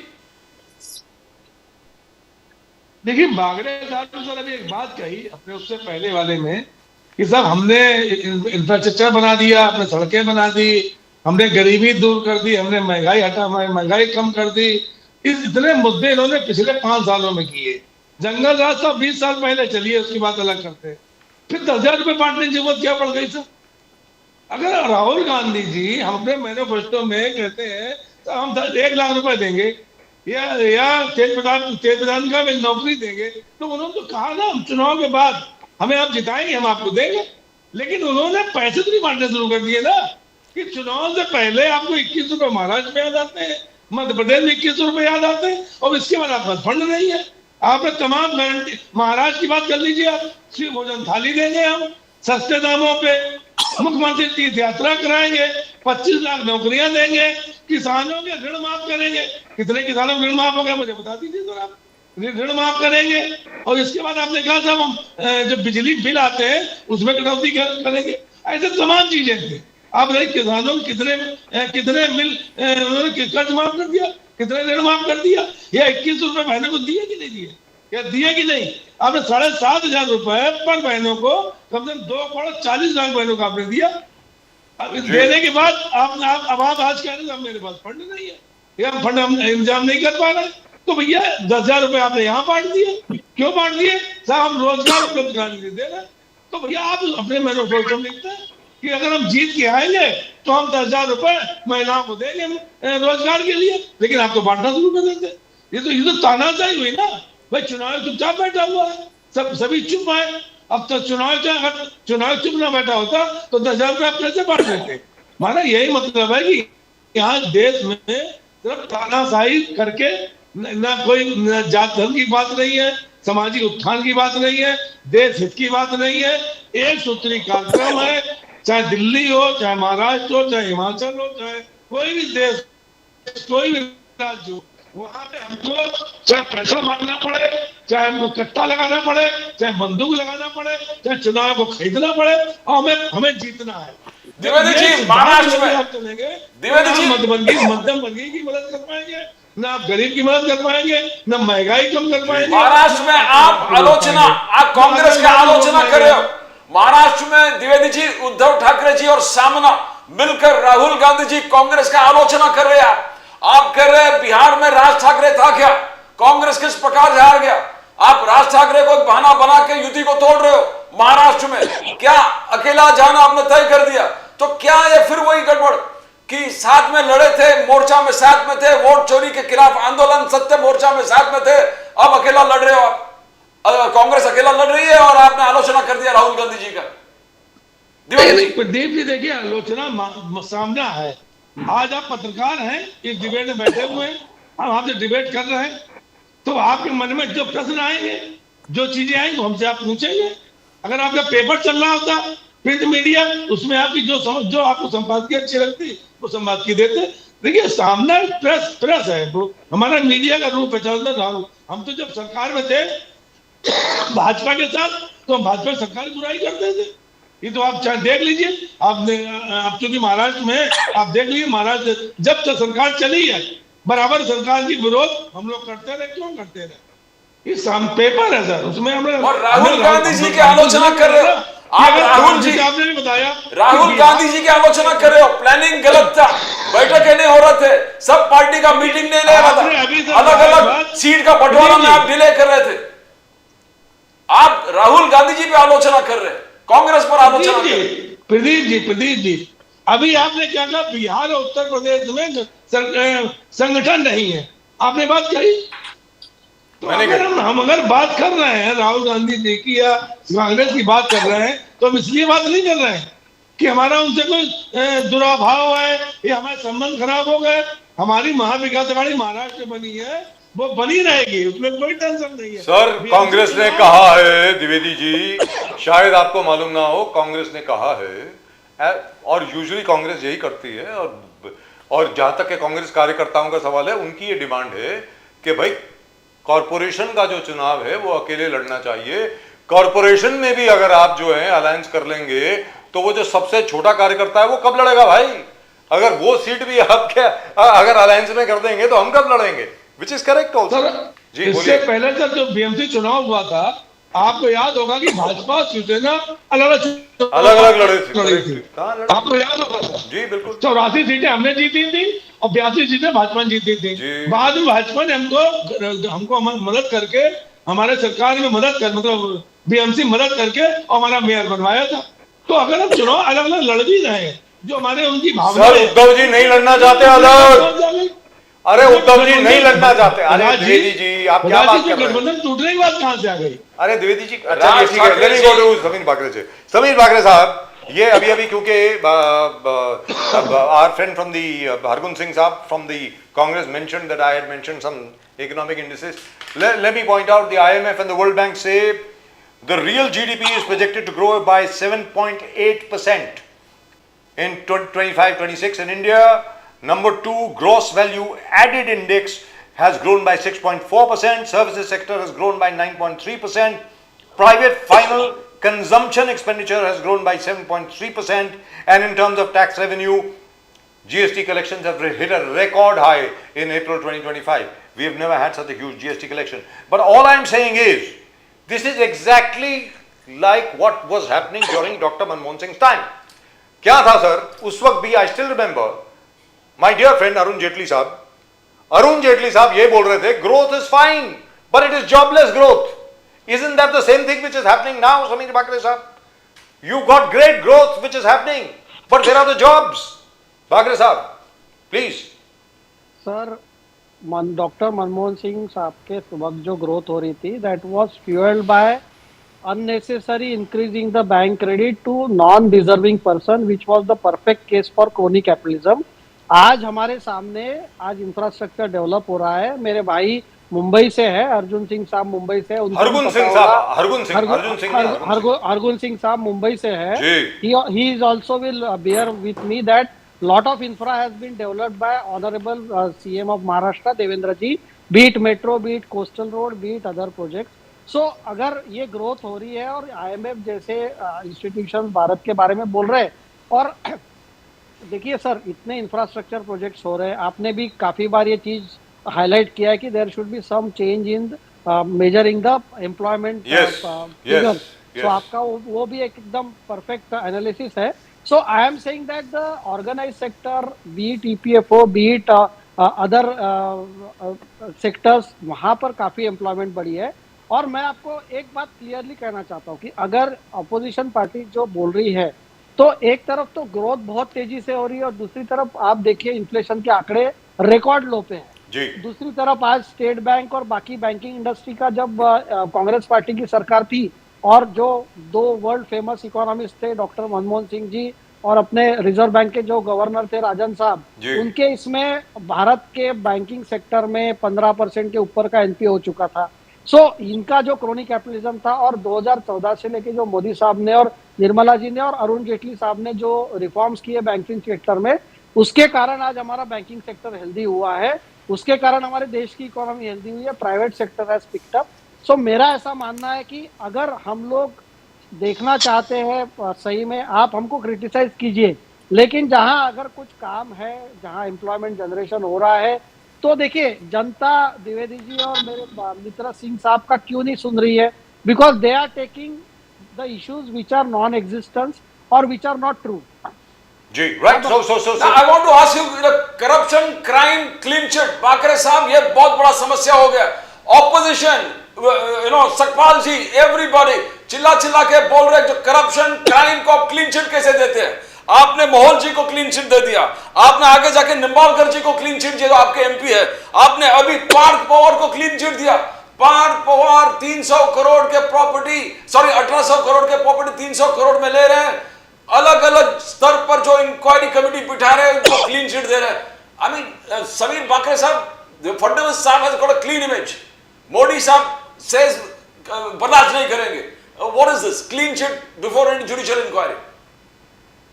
देखिए, बागड़े साहब ने सर अभी एक बात कही अपने उससे पहले वाले में कि साहब हमने इंफ्रास्ट्रक्चर बना दिया, अपने सड़कें बना दी, हमने गरीबी दूर कर दी, हमने महंगाई कम कर दी। इस इतने मुद्दे इन्होंने पिछले 5 सालों में किए। जंगल राज साहब 20 साल पहले चलिए, उसकी बात अलग करते हैं। फिर 10,000 रुपए बांटने की जरूरत क्या पड़ गई सर? अगर राहुल गांधी जी हम अपने मैनिफेस्टो में कहते हैं तो हम 1 लाख रुपए देंगे या तेज प्रधान का नौकरी देंगे, तो उन्होंने तो कहा ना हम चुनाव के बाद हमें आप जिताएंगे, हम आपको देंगे। लेकिन उन्होंने पैसे तो नहीं बांटने शुरू कर दिए ना, कि चुनाव से पहले आपको 21 रुपए महाराष्ट्र में याद आते हैं, मध्य प्रदेश में 21 रुपए याद आते हैं, और इसके बाद आपका फंड नहीं है। आपने तमाम गारंटी, महाराष्ट्र की बात कर लीजिए, आप श्री भोजन थाली देंगे, हम सस्ते दामों पे मुख्यमंत्री तीर्थ यात्रा कराएंगे, 25 लाख नौकरियां देंगे, किसानों के ऋण माफ करेंगे। कितने किसानों के ऋण माफ हो गया मुझे बता दीजिए सर, आप ऋण माफ करेंगे। और इसके बाद आपने कहा था हम जो बिजली बिल आते हैं उसमें कटौती करेंगे। ऐसे तमाम चीजें थी। आप नहीं, किसानों को कितने मिल उन्होंने कर्ज माफ कर दिया, कितने ऋण माफ कर दिया, या 21 रुपए महीने को दिए कि नहीं दिए, या दिए कि नहीं? आपने 7,500 रुपए पर बहनों को, कम से कम 2,40,00,000 बहनों को आपने दिया। देने के बाद आप आज कह रहे हैं मेरे पास फंड नहीं है, या फंड हम इंतजाम नहीं कर पा रहे। तो भैया 10,000 रुपए आपने यहाँ बांट दिए, क्यों बांट दिए? साहब हम रोजगार उपलब्ध कराने के लिए दे रहे हैं। तो भैया आप अपने मैनिफेस्टो में लिखते हैं कि अगर हम जीत के आएंगे तो हम 10,000 रुपए महिलाओं को देंगे रोजगार के लिए, लेकिन आपको बांटना शुरू कर देते। ये तो तानाशाही हुई ना भाई। चुनाव चुपचाप बैठा हुआ है, सभी चुप आए। अब तो चुनाव चुप ना बैठा होता तो 10,000 रुपए आप कैसे बांट देते? हमारा यही मतलब है कि यहाँ देश में सिर्फ तानाशाही करके ना कोई जात धर्म की बात नहीं है, सामाजिक उत्थान की बात नहीं है, देश हित की बात नहीं है। एक सूत्री कार्यक्रम है, चाहे दिल्ली हो, चाहे महाराष्ट्र हो, चाहे हिमाचल हो, चाहे कोई भी देश, कोई भी राज्य हो, वहां पे हमको चाहे पैसा मांगना पड़े, चाहे हमको कट्टा लगाना पड़े, चाहे बंदूक लगाना पड़े, चाहे चुनाव को खरीदना पड़े, और हमें जीतना है। द्विवेदी जी, महाराष्ट्र में आप चलेंगे, द्विवेदी जी, मध्यम वर्गीय की मदद कर पाएंगे, ना आप गरीब की मदद कर पाएंगे, ना महंगाई कम कर पाएंगे। महाराष्ट्र में आप कांग्रेस की आलोचना कर रहे हो। महाराष्ट्र में द्विवेदी जी, उद्धव ठाकरे जी और सामना मिलकर राहुल गांधी जी कांग्रेस का आलोचना कर रहे हैं। आप कह रहे हैं बिहार में राज ठाकरे था क्या, कांग्रेस किस प्रकार से हार गया? आप राज ठाकरे को एक बहाना बना के युति को तोड़ रहे हो। महाराष्ट्र में क्या अकेला जाना आपने तय कर दिया? तो क्या ये फिर वही गड़बड़ कि साथ में लड़े थे, मोर्चा में साथ में थे, वोट चोरी के खिलाफ आंदोलन सत्य मोर्चा में साथ में थे, अब अकेला लड़ रहे हो आप? कांग्रेस अकेला लड़ रही है और आपने आलोचना कर दिया राहुल गांधी जी का। प्रदीप जी देखिए, आलोचना सामना है। आज आप पत्रकार हैं, एक डिबेट में बैठे हुए हैं, हम आपसे डिबेट कर रहे हैं, तो आपके मन में जो प्रश्न आएंगे, जो चीजें आएंगी हमसे आप पूछेंगे। अगर आपका पेपर चल रहा होता, प्रिंट मीडिया, उसमें आपकी जो आपको संपादकीय अच्छी लगती वो संपादकीय देते। देखिए सामना प्रेस है, हमारा मीडिया का रूप है। चलता हम तो जब सरकार में थे भाजपा के साथ, तो हम भाजपा सरकार की बुराई करते थे। ये तो आप चाहे देख लीजिए, आप चूंकि महाराष्ट्र में आप देख लीजिए, महाराष्ट्र जब तक सरकार चली है बराबर सरकार की विरोध हम लोग करते रहे। क्यों करते रहे? ये पेपर है सर, उसमें हम और राहुल गांधी जी की आलोचना कर रहे हो आप। राहुल जी, आपने भी बताया राहुल गांधी जी की आलोचना कर रहे हो। प्लानिंग गलत था, बैठकें नहीं हो रहे थे, सब पार्टी का मीटिंग नहीं ले रहा था, अलग अलग सीट का बंटवारा में आप डिले कर रहे थे। आप राहुल गांधी जी पे आलोचना कर रहे हैं, कांग्रेस पर आलोचना कर रहे हैं। प्रदीप जी अभी आपने क्या कहा, बिहार और उत्तर प्रदेश में संगठन नहीं है, आपने बात कही। तो हम अगर बात कर रहे हैं राहुल गांधी जी की या कांग्रेस की बात कर रहे हैं, तो हम इसलिए बात नहीं कर रहे हैं कि हमारा उनसे कोई दुराभाव है या हमारे संबंध खराब हो गए। हमारी महाविकास अघाड़ी महाराष्ट्र बनी है, वो बनी रहेगी, उसमें कोई टेंशन नहीं है। सर कांग्रेस ने कहा है, द्विवेदी जी शायद आपको मालूम ना हो, कांग्रेस ने कहा है, और यूजुअली कांग्रेस यही करती है, और जहां तक के कांग्रेस कार्यकर्ताओं का सवाल है, उनकी ये डिमांड है कि भाई कॉरपोरेशन का जो चुनाव है वो अकेले लड़ना चाहिए। कॉरपोरेशन में भी अगर आप जो है अलायंस कर लेंगे तो वो जो सबसे छोटा कार्यकर्ता है वो कब लड़ेगा भाई? अगर वो सीट भी आप क्या अगर अलायंस में कर देंगे तो हम कब लड़ेंगे? Which is correct also. जी इससे पहले जब बीएमसी चुनाव हुआ था, आपको याद होगा कि भाजपा शिवसेना अलग अलग लड़े थे, आपको याद होगा जी बिल्कुल। 84 सीटें हमने जीती थी और 82 सीटें भाजपा ने जीती थी। बाद में भाजपा ने हमको मदद करके, हमारे सरकार में मदद कर, मतलब बीएमसी मदद करके और हमारा मेयर बनवाया था। तो अगर हम चुनाव अलग अलग लड़ भी रहे हैं, जो हमारे उनकी भावना, सर उद्धव जी नहीं लड़ना चाहते अलग। अरे उद्धव जी नहीं लड़ना चाहते। अरे द्विवेदी जी आप क्या बात कर रहे हैं? गठबंधन टूटने की बात कहां से आ गई? अरे द्विवेदी जी, अच्छा ठीक है, let me go to Sameer Bakre से। समीर बाकरे साहब, ये अभी क्योंकि our friend from the Hargun Singh साहब from the Congress mentioned that I had mentioned some economic indices. Let me point out the IMF and the World Bank say the real GDP is projected to grow by 7.8% in 2025-26 in India. Number 2, gross value added index has grown by 6.4%. Services sector has grown by 9.3%. Private final consumption expenditure has grown by 7.3%. And in terms of tax revenue, GST collections have hit a record high in April 2025. We have never had such a huge GST collection. But all I am saying is, this is exactly like what was happening during Dr. Manmohan Singh's time. क्या था सर उस वक्त भी? I still remember my dear friend Arun Jaitley साहब अरुण जेटली साहब ये बोल रहे थे growth is fine but it is jobless growth. Isn't that the same thing which is happening now, Sameer Bakre sahab? You got great growth which is happening, but where are the jobs? Bakre sahab, please. Sir doctor Manmohan Singh साहब के वक्त जो ग्रोथ हो रही थी that was fuelled by unnecessary increasing the bank credit to non deserving person which was the perfect case for crony capitalism. आज हमारे सामने आज इंफ्रास्ट्रक्चर डेवलप हो रहा है. मेरे भाई मुंबई से है, अर्जुन सिंह साहब मुंबई से, हरगुन सिंह साहब मुंबई से है. he is also will bear with me that lot of infra has been developed by honorable CM of Maharashtra Devendra ji, be it metro, be it coastal road, be it other projects. So अगर ये ग्रोथ हो रही है और IMF जैसे इंस्टीट्यूशन भारत के बारे में बोल रहे हैं और देखिए सर इतने इंफ्रास्ट्रक्चर प्रोजेक्ट्स हो रहे हैं, आपने भी काफी बार ये चीज हाईलाइट किया है कि there should be some change in measuring the employment figures. So आपका वो भी एकदम परफेक्ट एनालिसिस है. So I am saying that the organised sector, be it EPFO, be it other sectors, वहां पर काफी एम्प्लॉयमेंट बढ़ी है. और मैं आपको एक बात क्लियरली कहना चाहता हूँ कि अगर अपोजिशन पार्टी जो बोल रही है तो एक तरफ तो ग्रोथ बहुत तेजी से हो रही है और दूसरी तरफ आप देखिए इन्फ्लेशन के आंकड़े रिकॉर्ड लो पे है. दूसरी तरफ आज स्टेट बैंक और बाकी बैंकिंग इंडस्ट्री का जब कांग्रेस पार्टी की सरकार थी और जो दो वर्ल्ड फेमस इकोनॉमिस्ट थे डॉक्टर मनमोहन सिंह जी और अपने रिजर्व बैंक के जो गवर्नर थे राजन साहब, उनके इसमें भारत के बैंकिंग सेक्टर में 15% के ऊपर का NPA हो चुका था. सो इनका जो क्रोनी कैपिटलिज्म था और 2014 से लेके जो मोदी साहब ने और निर्मला जी ने और अरुण जेटली साहब ने जो रिफॉर्म्स किए बैंकिंग सेक्टर में, उसके कारण आज हमारा बैंकिंग सेक्टर हेल्दी हुआ है, उसके कारण हमारे देश की इकोनॉमी हेल्दी हुई है, private sector has picked up. So मेरा ऐसा मानना है कि अगर हम लोग देखना चाहते हैं सही में, आप हमको क्रिटिसाइज कीजिए, लेकिन जहां अगर कुछ काम है, जहां एम्प्लॉयमेंट जनरेशन हो रहा है, तो देखिए जनता द्विवेदी जी और मेरे मित्र सिंह साहब का क्यों नहीं सुन रही है? Because they are taking the issues which are non existence और विच आर नॉट ट्रू. जी right. So I want to ask you, corruption, crime, clean chit, Bakre साहब ये बहुत बड़ा समस्या हो गया. ऑपोजिशन, सकपाल जी, एवरीबॉडी चिल्ला चिल्ला के बोल रहे जो करप्शन, क्राइम को आप क्लीन चिट कैसे देते हैं? आपने मोहन जी को क्लीन चिट दे दिया, आपने आगे जाके निंबालकर जी को क्लीन चिट दिया जो आपके MP है, आपने अभी पार्थ पवार को क्लीन चिट दिया. पार्थ पवार 300 करोड़ के प्रॉपर्टी, सॉरी 1800 करोड़ के प्रॉपर्टी 300 करोड़ में ले रहे हैं. अलग अलग स्तर पर जो इंक्वायरी कमेटी बिठा रहे हैं उनको क्लीन चिट दे रहे हैं. आई मीन समीर बाकरे साहब, फडणवीस साहब has got a clean image, Modi साहब सेज बर्दाश्त नहीं करेंगे. What is this clean chit before any judicial inquiry?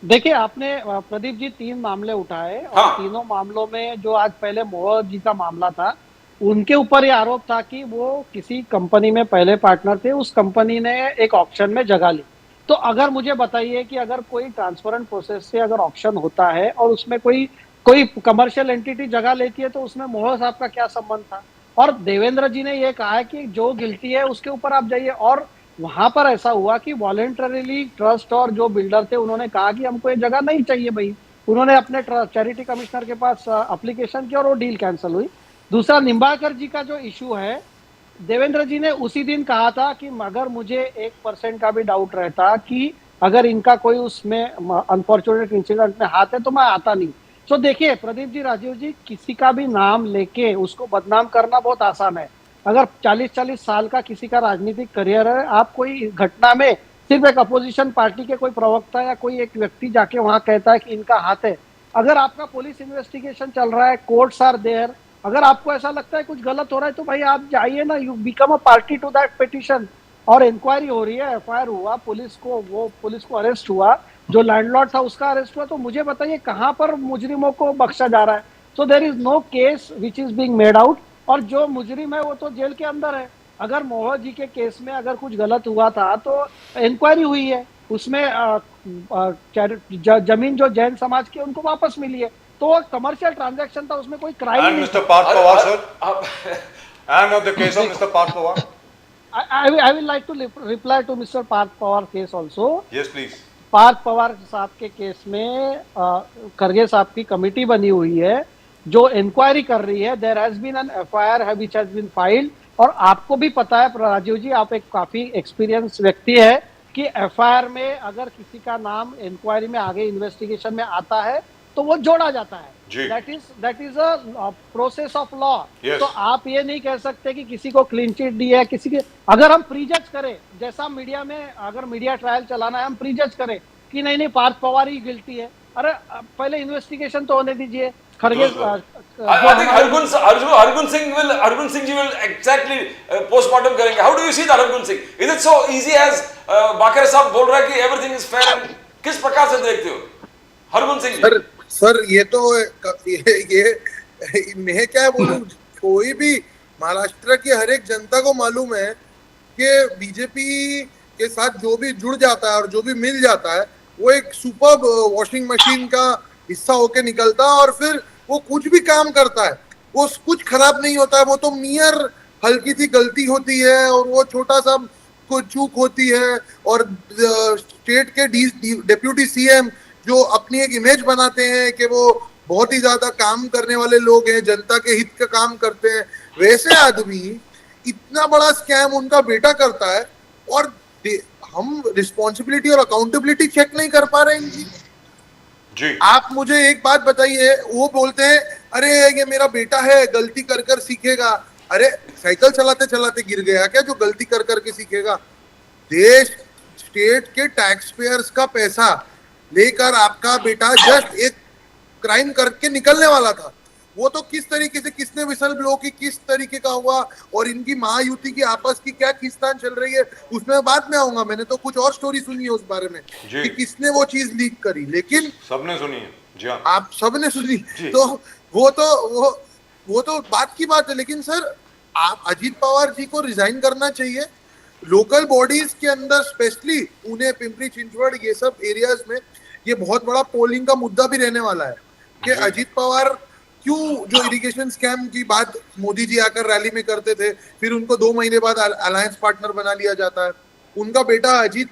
देखिए आपने प्रदीप जी 3 मामले उठाए और तीनों मामलों में जो आज पहले मोहन जी का मामला था, उनके ऊपर ये आरोप था कि वो किसी कंपनी में पहले पार्टनर थे, उस कंपनी ने एक ऑक्शन में जगह ली. तो अगर मुझे बताइए कि अगर कोई ट्रांसपेरेंट प्रोसेस से अगर ऑक्शन होता है और उसमें कोई कमर्शियल एंटिटी जगह लेती है तो उसमें मोहन साहब का क्या संबंध था? और देवेंद्र जी ने ये कहा है कि जो गिल्टी है उसके ऊपर आप जाइए. और वहां पर ऐसा हुआ कि वॉलेंटरीली ट्रस्ट और जो बिल्डर थे उन्होंने कहा कि हमको ये जगह नहीं चाहिए भाई. उन्होंने अपने चैरिटी कमिश्नर के पास एप्लीकेशन किया और वो डील कैंसिल हुई. दूसरा निंबाळकर जी का जो इशू है, देवेंद्र जी ने उसी दिन कहा था कि अगर मुझे 1% का भी डाउट रहता कि अगर इनका कोई उसमें अनफॉर्चुनेट इंसिडेंट में हाथ है तो मैं आता नहीं. तो देखिए प्रदीप जी, राजीव जी, किसी का भी नाम लेके उसको बदनाम करना बहुत आसान है. अगर 40-40 साल का किसी का राजनीतिक करियर है, आप कोई घटना में सिर्फ एक अपोजिशन पार्टी के कोई प्रवक्ता या कोई एक व्यक्ति जाके वहां कहता है कि इनका हाथ है. अगर आपका पुलिस इन्वेस्टिगेशन चल रहा है, कोर्ट्स आर देयर, अगर आपको ऐसा लगता है कुछ गलत हो रहा है तो भाई आप जाइए ना, you become a party to that petition. और इंक्वायरी हो रही है, FIR हुआ, पुलिस को अरेस्ट हुआ, जो लैंडलॉर्ड था उसका अरेस्ट हुआ. तो मुझे बताइए कहां पर मुजरिमों को बख्शा जा रहा है? So there is no case which is being made out और जो मुजरिम है वो तो जेल के अंदर है. अगर मोहन जी के केस में अगर कुछ गलत हुआ था तो इंक्वायरी हुई है, उसमें जमीन जो जैन समाज की उनको वापस मिली है, तो वो कमर्शियल ट्रांजैक्शन था, उसमें कोई क्राइम नहीं. Mister Parth Pawar sir, and of the case of Mr. Parth Pawar, I will like to reply to Mr. Parth Pawar case also. Yes, please. Parth Pawar साहब के केस में खरगे साहब की कमेटी बनी हुई है जो इंक्वायरी कर रही है, there has been an FIR which has been filed. और आपको भी पता है राजीव जी, आप एक काफी एक्सपीरियंस व्यक्ति है कि एफआईआर में अगर किसी का नाम इंक्वायरी में आगे इन्वेस्टिगेशन में आता है तो वो जोड़ा जाता है। जी। That is a process of law. Yes. तो आप ये नहीं कह सकते कि किसी को क्लीन चिट दी है, किसी के अगर हम प्रीजज करें, जैसा मीडिया में अगर मीडिया ट्रायल चलाना है, हम प्रीजज करें कि नहीं पार्थ पवार ही गिल्टी है। अरे पहले इन्वेस्टिगेशन तो होने दीजिए। Kharge I think Hargun Singh ji will exactly postmortem करेंगे. How do you see that Hargun Singh? Is it so easy as बाकर साहब बोल रहा है कि everything is fair and किस प्रकार से देखते हो हरगुन सिंह जी? सर ये तो ये मैं क्या बोलूं, कोई भी महाराष्ट्र की हर एक जनता को मालूम है कि बीजेपी के साथ जो भी जुड़ जाता है और जो भी मिल जाता है वो एक सुपर्ब वॉशिंग मशीन का हिस्सा होके निकलता है और फिर वो कुछ भी काम करता है वो कुछ खराब नहीं होता है। वो तो मियर हल्की सी गलती होती है और वो छोटा सा कोई चूक होती है और स्टेट के डिप्यूटी सीएम जो अपनी एक इमेज बनाते हैं कि वो बहुत ही ज्यादा काम करने वाले लोग हैं, जनता के हित का काम करते हैं, वैसे आदमी इतना बड़ा स्कैम उनका बेटा करता है और हम रिस्पॉन्सिबिलिटी और अकाउंटेबिलिटी चेक नहीं कर पा रहे हैं इनकी। जी। आप मुझे एक बात बताइए, वो बोलते हैं अरे ये मेरा बेटा है गलती कर कर सीखेगा। अरे साइकिल चलाते चलाते गिर गया क्या जो गलती कर कर के सीखेगा? देश स्टेट के टैक्स पेयर्स का पैसा लेकर आपका बेटा जस्ट एक क्राइम करके निकलने वाला था। वो तो किस तरीके से किसने विसल ब्लो की, किस तरीके का हुआ और इनकी महायुति की आपस की क्या खींचतान चल रही है उसमें बाद में आऊंगा। मैंने तो कुछ और स्टोरी सुनी है उस बारे में कि किसने वो चीज लीक करी, लेकिन सबने सुनी है। जी हाँ, आप सबने सुनी। तो वो तो बात की बात है, लेकिन सर आप अजीत पवार जी को रिजाइन करना चाहिए। लोकल बॉडीज के अंदर स्पेशली पुणे, पिंपरी चिंचवड़ ये सब एरियाज में ये बहुत बड़ा पोलिंग का मुद्दा भी रहने वाला है कि अजीत पवार क्यों जो इरिगेशन स्कैम की बात मोदी जी आकर रैली में करते थे फिर उनको 2 महीने बाद अलायंस पार्टनर बना लिया जाता है। उनका बेटा अजीत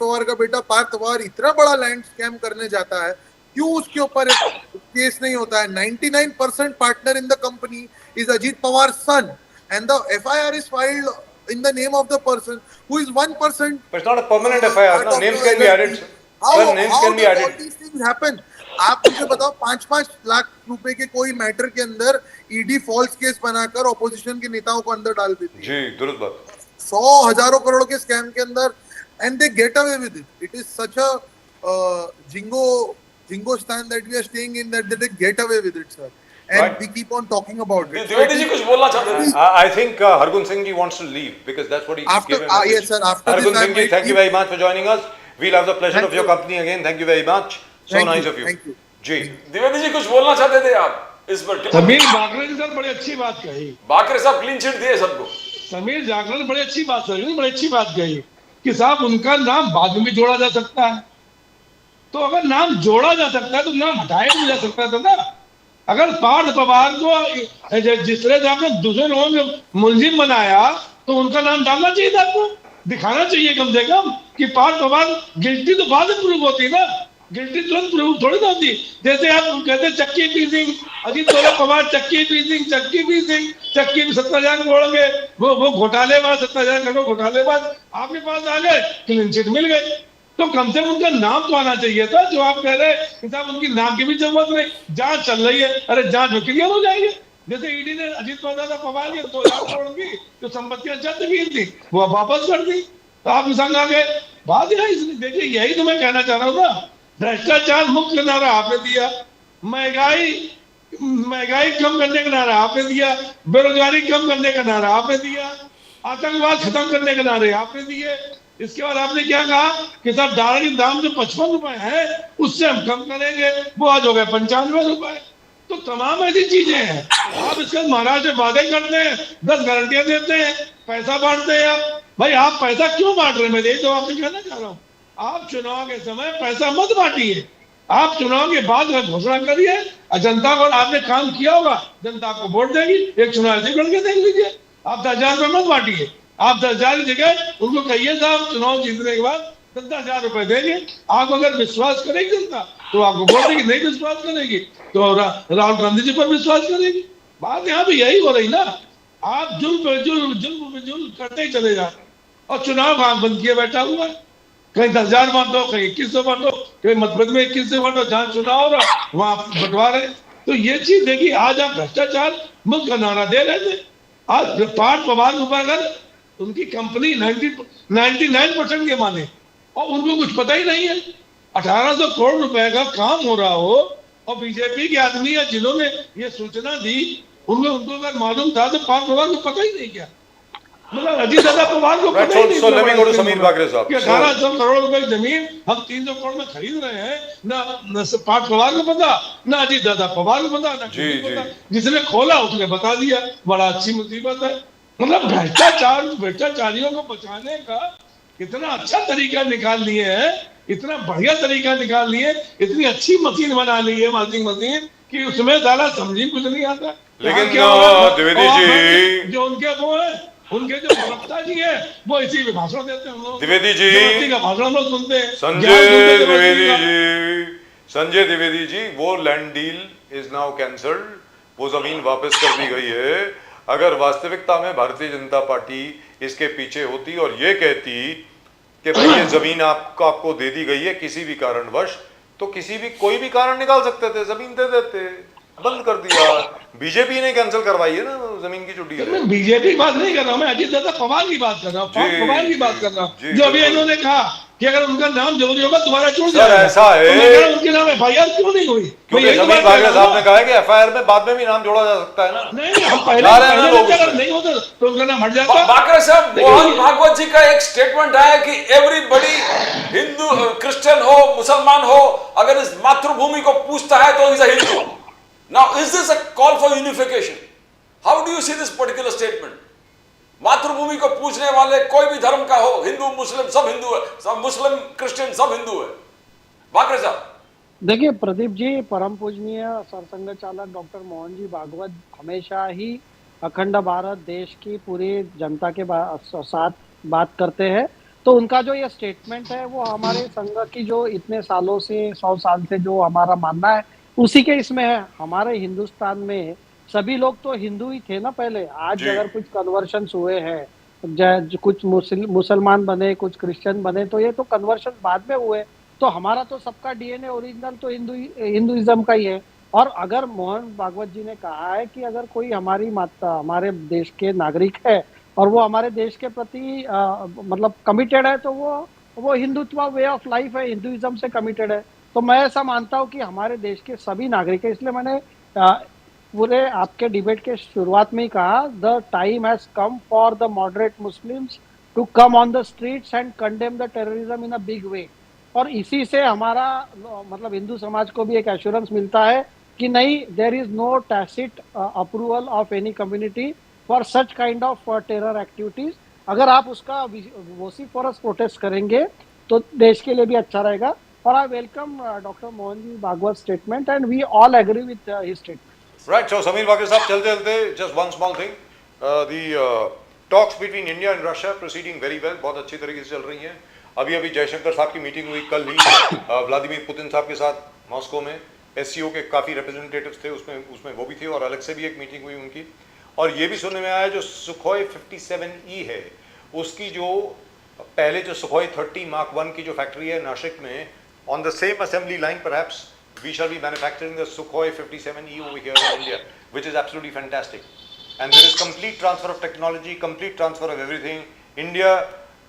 पवार का बेटा पार्थ पवार इतना बड़ा लैंड स्कैम करने जाता है, क्यों उसके ऊपर केस नहीं होता है? 99% partner in the company is Ajit Pawar son and the FIR is filed in the name of the person who is 1%. But it's not a permanent FIR. No, names can be added. How names can be added. all these things happen? आप मुझे बताओ 5-5 लाख रुपए के कोई मैटर के अंदर ईडी फॉल्स केस बनाकर ऑपोजिशन के नेताओं को अंदर डाल देती है। जी, दुरुस्त बात। 100 हजारों करोड़ के स्कैम के अंदर and they get away with it. It is such a jingo stand that we are staying in that they get away with it, sir, and Right. we keep on talking about it. Dwivedi ji कुछ बोलना चाहते हैं? I think Hargun Singh ji wants to leave because that's what he After- gave a message. yes, sir, after Hargun this, I Singh ji, might thank you leave. very much for joining us. We'll have the pleasure Thank of your you. company again. Thank you very much. So Thank nice you, of you. thank you. जी। द्विवेदी जी कुछ बोलना चाहते थे आप इस पर? समीर जागरण जी सर बड़ी अच्छी बात कही। बाकरे साहब क्लीन चिट दिए सबको। समीर जागरण बड़ी अच्छी बात कही, बड़ी अच्छी बात कही कि साहब उनका नाम बाद में भी जोड़ा जा सकता है। तो अगर नाम जोड़ा जा सकता है तो नाम हटाया भी जा सकता था ना। अगर पार्थ पवार को जिस तरह से आपने दूसरे लोगों को मुलजिम बनाया तो उनका नाम डालना चाहिए था, आपको दिखाना चाहिए कम से कम कि पार्थ पवार गिल्टी तो बाद में प्रूव होती ना, गिल्टी तुरंत प्रूव थोड़ी ना होती। जैसे आप कहते चक्की पीसिंग, अजीत पवार चक्की पीसिंग 70,000 बोलेंगे वो घोटालेबाज, 70,000 करोड़ घोटालेबाज आपके पास आ गए, क्लीन चिट मिल गई। तो कम से कम उनका नाम तो आना चाहिए था। जो आप कह रहे हैं साहब उनकी नाम की भी जरूरत नहीं, जांच चल रही है। अरे जांच में क्लियर हो जाएंगे। जैसे ईडी ने अजीत पवार की 2 लाख करोड़ की जो संपत्तियां जब्त की थी वो वापस कर दी, तो आप संग आ गए। बात है इसलिए देखिए, यही तो मैं कहना चाह रहा हूँ ना, भ्रष्टाचार मुक्त नारा आपने दिया, महंगाई कम करने का नारा आपने दिया, बेरोजगारी कम करने का नारा आपने दिया, आतंकवाद खत्म करने के नारे आपने दिए। इसके बाद आपने क्या कहा कि सर डॉलर की दाम जो 55 रुपए है उससे हम कम करेंगे, वो आज हो गए 95 रुपए। तो तमाम ऐसी चीजें हैं। आप इसके महाराज से वादे करते हैं, 10 गारंटियां देते हैं, पैसा बांटते हैं। आप भाई आप पैसा क्यों बांट रहे हैं? मैं यही तो आपसे कहना चाह रहा हूँ, आप चुनाव के समय पैसा मत बांटिए। आप चुनाव के बाद घोषणा करिए, जनता को आपने काम किया होगा, जनता आपको वोट देगी, एक चुनाव से करके देख लीजिए। आप 10,000 रुपए मत बांटिए। आप 10,000 की जगह उनको कहिए साहब चुनाव जीतने के बाद 10,000 रुपए देंगे। आप अगर विश्वास करेगी जनता तो आपको बोल देगी नहीं विश्वास करेगी, तो राहुल गांधी जी पर विश्वास करेगी। बात यहाँ पे यही हो रही ना, आप जुल्म पे जुल्म करते ही चले जाए और चुनाव आंख बंद किए बैठा हुआ है। कहीं 10,000 बांट दो, कहीं 2100 बांट दो, कहीं मतभेद में 21 बांट दो, जहां चुनाव हो रहा वहां बंटवारे। तो ये चीज देखिए, आज आप भ्रष्टाचार मुक्त का नारा दे रहे थे, आज पार्थ पवार को अगर उनकी कंपनी 99% के माने और उनको कुछ पता ही नहीं है, 1800 करोड़ रुपए का काम हो रहा हो और बीजेपी के आदमी या जिन्होंने ये सूचना दी उनको अगर मालूम था तो पार्थ पवार को पता ही नहीं क्या, मतलब अजीत दादा पवार को पता ही नहीं। So let me go to Sameer Bagre साहब। कि 1800 करोड़ रुपए की जमीन हम 300 करोड़ में खरीद रहे हैं, ना पार्थ पवार को पता, ना अजीत दादा पवार को पता, ना किसी को पता। जिसने खोला उसने बता दिया, बड़ा अच्छी मुसीबत है। मतलब भ्रष्टाचारियों को बचाने का इतना अच्छा तरीका निकाल लिए है, इतना बढ़िया तरीका निकाल लिए, इतनी अच्छी मशीन बना ली है, वॉशिंग मशीन, कि उसमें साला समझी कुछ नहीं आता। लेकिन क्या होगा? द्विवेदी जी, जो उनके वो है, उनके जो प्रवक्ता जी है वो इसी में भाषण देते हैं, हम लोग द्विवेदी जी का भाषण हम लोग सुनते हैं। संजय द्विवेदी जी, वो land deal is now cancelled, वो जमीन वापस कर दी गई है। अगर वास्तविकता में भारतीय जनता पार्टी इसके पीछे होती और ये कहती कि भाई ये जमीन आपको दे दी गई है किसी भी कारणवश, तो कोई भी कारण निकाल सकते थे, जमीन दे देते, बंद कर दिया। बीजेपी ने कैंसिल करवाई है ना जमीन की जो डील है। बीजेपी की बात नहीं कर रहा हूँ मैं, अजीत दादा पवार की बात कर रहा हूँ, पवार की बात कर रहा हूँ, जो अभी इन्होंने कहा कि अगर उनका नाम जरूरी होगा तुम्हारा छूट जाएगा। ऐसा है, तो उनके नाम एफआईआर क्यों नहीं हुई? क्योंकि समीर बागरे साहब ने कहा है कि एफआईआर में बाद में भी नाम जोड़ा जा सकता है ना। नहीं, हम पहले नहीं होता तो उनका नाम हट जाता। बागरे साहब, मोहन भागवत जी का एक स्टेटमेंट आया कि एवरीबडी, हिंदू, क्रिश्चियन हो, मुसलमान हो, अगर इस मातृभूमि को पूछता है तो is a Hindu. Now, is this a call for unification? How do you see this particular statement? मातृभूमि को पूछने वाले कोई भी धर्म का हो, हिंदू मुस्लिम सब हिंदू है, सब मुस्लिम क्रिश्चियन सब हिंदू है। बागरे साहब, देखिए प्रदीप जी, परम पूजनीय सरसंघ चालक डॉक्टर मोहन जी भागवत हमेशा ही अखंड भारत देश की पूरी जनता के साथ बात करते हैं। तो उनका जो ये स्टेटमेंट है वो हमारे संघ की जो इतने सालों से 100 साल से जो हमारा मानना है उसी के इसमें है। हमारे हिंदुस्तान में सभी लोग तो हिंदू ही थे ना पहले, आज अगर कुछ कन्वर्शन हुए हैं, कुछ मुसलमान बने, कुछ क्रिश्चियन बने, तो ये तो कन्वर्शन बाद में हुए। तो हमारा तो सबका डीएनए ओरिजिनल तो हिंदुइज्म का ही है। और अगर मोहन भागवत जी ने कहा है कि अगर कोई हमारे देश के नागरिक है और वो हमारे देश के प्रति मतलब कमिटेड है, तो वो हिंदुत्व वे ऑफ लाइफ है, हिंदुइज्म से कमिटेड है। तो मैं ऐसा मानता हूँ कि हमारे देश के सभी नागरिक है। इसलिए मैंने पूरे आपके डिबेट के शुरुआत में ही कहा, the time has come for the moderate Muslims to come on the streets and condemn the terrorism in a big way. और इसी से हमारा मतलब हिंदू समाज को भी एक एश्योरेंस मिलता है कि नहीं, there is no tacit approval of any community for such kind of terror activities. अगर आप उसका वोसिफोरस प्रोटेस्ट करेंगे तो देश के लिए भी अच्छा रहेगा। और I welcome doctor Mohan ji Bhagwat statement and we all agree with his statement. Right, so Sameer Bagre साहब, चलते just one small thing, the talks between India and Russia proceeding very well, बहुत अच्छी तरीके से चल रही हैं। अभी जयशंकर साहब की मीटिंग हुई कल ही व्लादिमीर पुतिन साहब के साथ मॉस्को में। एससीओ के काफ़ी रिप्रेजेंटेटिव्स थे उसमें वो भी थे, और अलग से भी एक मीटिंग हुई उनकी। और ये भी सुनने में आया जो सुखोई 57E है उसकी जो पहले जो सुखोई 30 Mark 1 की जो फैक्ट्री है नासिक में, on the same assembly line perhaps we shall be manufacturing the Sukhoi 57E over here in India, which is absolutely fantastic. And there is complete transfer of technology, complete transfer of everything.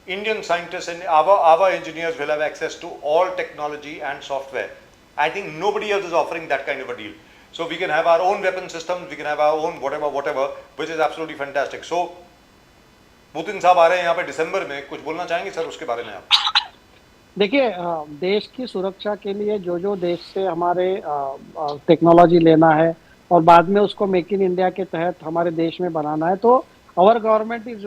Indian scientists and our engineers will have access to all technology and software. I think nobody else is offering that kind of a deal. So we can have our own weapon systems, we can have our own whatever, which is absolutely fantastic. So Putin साहब आ रहे हैं यहाँ पे दिसंबर में, कुछ बोलना चाहेंगे सर उसके बारे में आप? देखिए, देश की सुरक्षा के लिए जो देश से हमारे टेक्नोलॉजी लेना है और बाद में उसको मेक इन इंडिया के तहत हमारे देश में बनाना है, तो our government is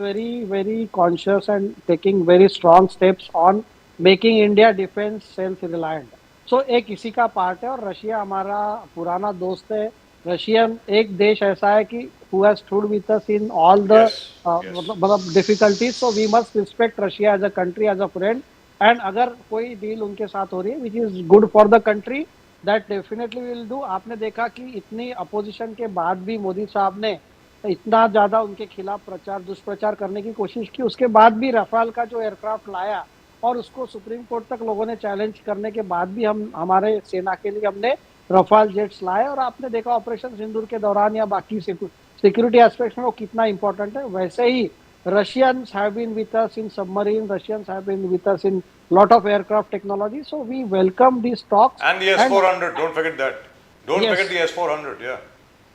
very conscious and taking very strong steps on making India defense self-reliant. So एक इसी का पार्ट है। और रशिया हमारा पुराना दोस्त है। रशियन एक देश ऐसा है कि who has stood with us in all the मतलब difficulties. So we must respect Russia as a country, as a friend. And अगर कोई डील उनके साथ हो रही है which is good for the country, that definitely will do. आपने देखा कि इतनी अपोजिशन के बाद भी मोदी साहब ने इतना ज्यादा उनके खिलाफ प्रचार दुष्प्रचार करने की कोशिश की, उसके बाद भी रफाल का जो एयरक्राफ्ट लाया और उसको सुप्रीम कोर्ट तक लोगों ने चैलेंज करने के बाद भी हम हमारे सेना के लिए हमने रफाल जेट्स लाए। और आपने देखा ऑपरेशन सिंदूर के दौरान या बाकी सिक्योरिटी एस्पेक्ट में वो कितना इंपॉर्टेंट है। वैसे ही Russians have been with us in submarine, Russians have been with us in lot of aircraft technology, so we welcome these talks. And the S-400, don't forget that. Don't Yes. forget the S-400, yeah.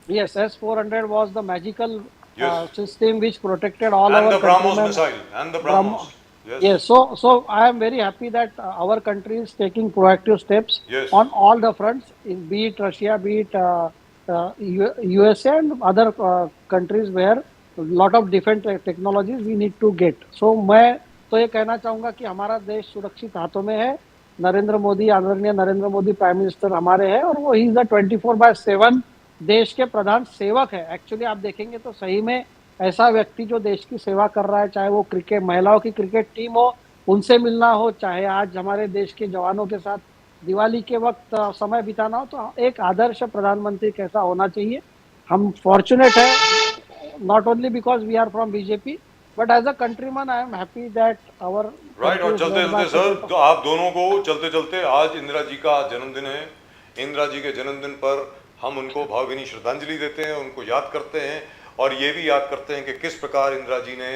Yes, S-400 was the magical Yes. system which protected all And our the BrahMos countrymen. missile, and the Brahmos. BrahMos. Yes, so I am very happy that our country is taking proactive steps Yes. on all the fronts, be it Russia, be it USA and other countries where lot of different technologies we need to get. So मैं तो ये कहना चाहूंगा कि हमारा देश सुरक्षित हाथों में है। नरेंद्र मोदी, आदरणीय नरेंद्र मोदी प्राइम मिनिस्टर हमारे हैं और वो ही इज द 24/7 देश के प्रधान सेवक है। एक्चुअली आप देखेंगे तो सही में ऐसा व्यक्ति जो देश की सेवा कर रहा है, चाहे वो क्रिकेट महिलाओं की क्रिकेट टीम हो उनसे मिलना हो, चाहे आज हमारे देश के जवानों के साथ दिवाली के वक्त समय बिताना हो, तो एक आदर्श प्रधानमंत्री कैसा होना चाहिए। हम फॉर्चुनेट है, not only because we are from BJP, but as a countryman I am happy that our right. और country is चलते led by चलते सर, people. तो आप दोनों को चलते चलते, आज इंदिरा जी का जन्मदिन है। इंदिरा जी के जन्मदिन पर हम उनको भावभीनी श्रद्धांजलि देते हैं, उनको याद करते हैं और ये भी याद करते हैं कि किस प्रकार इंदिरा जी ने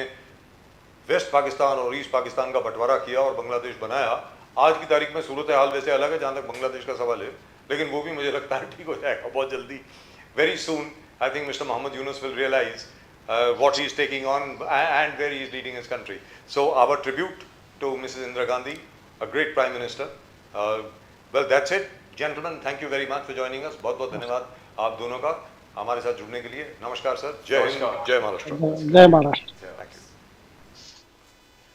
वेस्ट पाकिस्तान और ईस्ट पाकिस्तान का बंटवारा किया और बांग्लादेश बनाया। आज की तारीख में सूरत हाल वैसे अलग है जहाँ तक बांग्लादेश का सवाल है, लेकिन वो भी मुझे लगता है ठीक हो जाएगा बहुत जल्दी। Very soon I think mister Mohammad Yunus will realise what he is taking on and where he is leading his country. So our tribute to Mrs. Indira Gandhi, a great Prime Minister. Well, that's it. Gentlemen, thank you very much for joining us. बहुत बहुत धन्यवाद आप दोनों का हमारे साथ जुड़ने के लिए। नमस्कार सर, जय हिंद, जय महाराष्ट्र। जय Maharashtra. Thank you.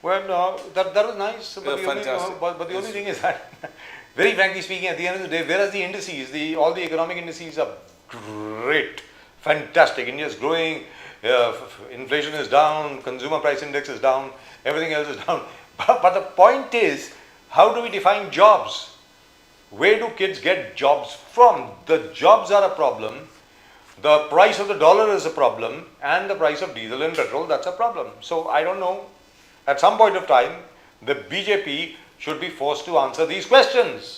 Well, that was nice, but, Yeah, fantastic. but the only thing is that, very frankly speaking, at the end of the day, whereas the indices, all the economic indices are great, fantastic. India is growing, inflation is down, consumer price index is down, everything else is down. But the point is, how do we define jobs? Where do kids get jobs from? The jobs are a problem. The price of the dollar is a problem, and the price of diesel and petrol, that's a problem. So I don't know. At some point of time, the BJP should be forced to answer these questions.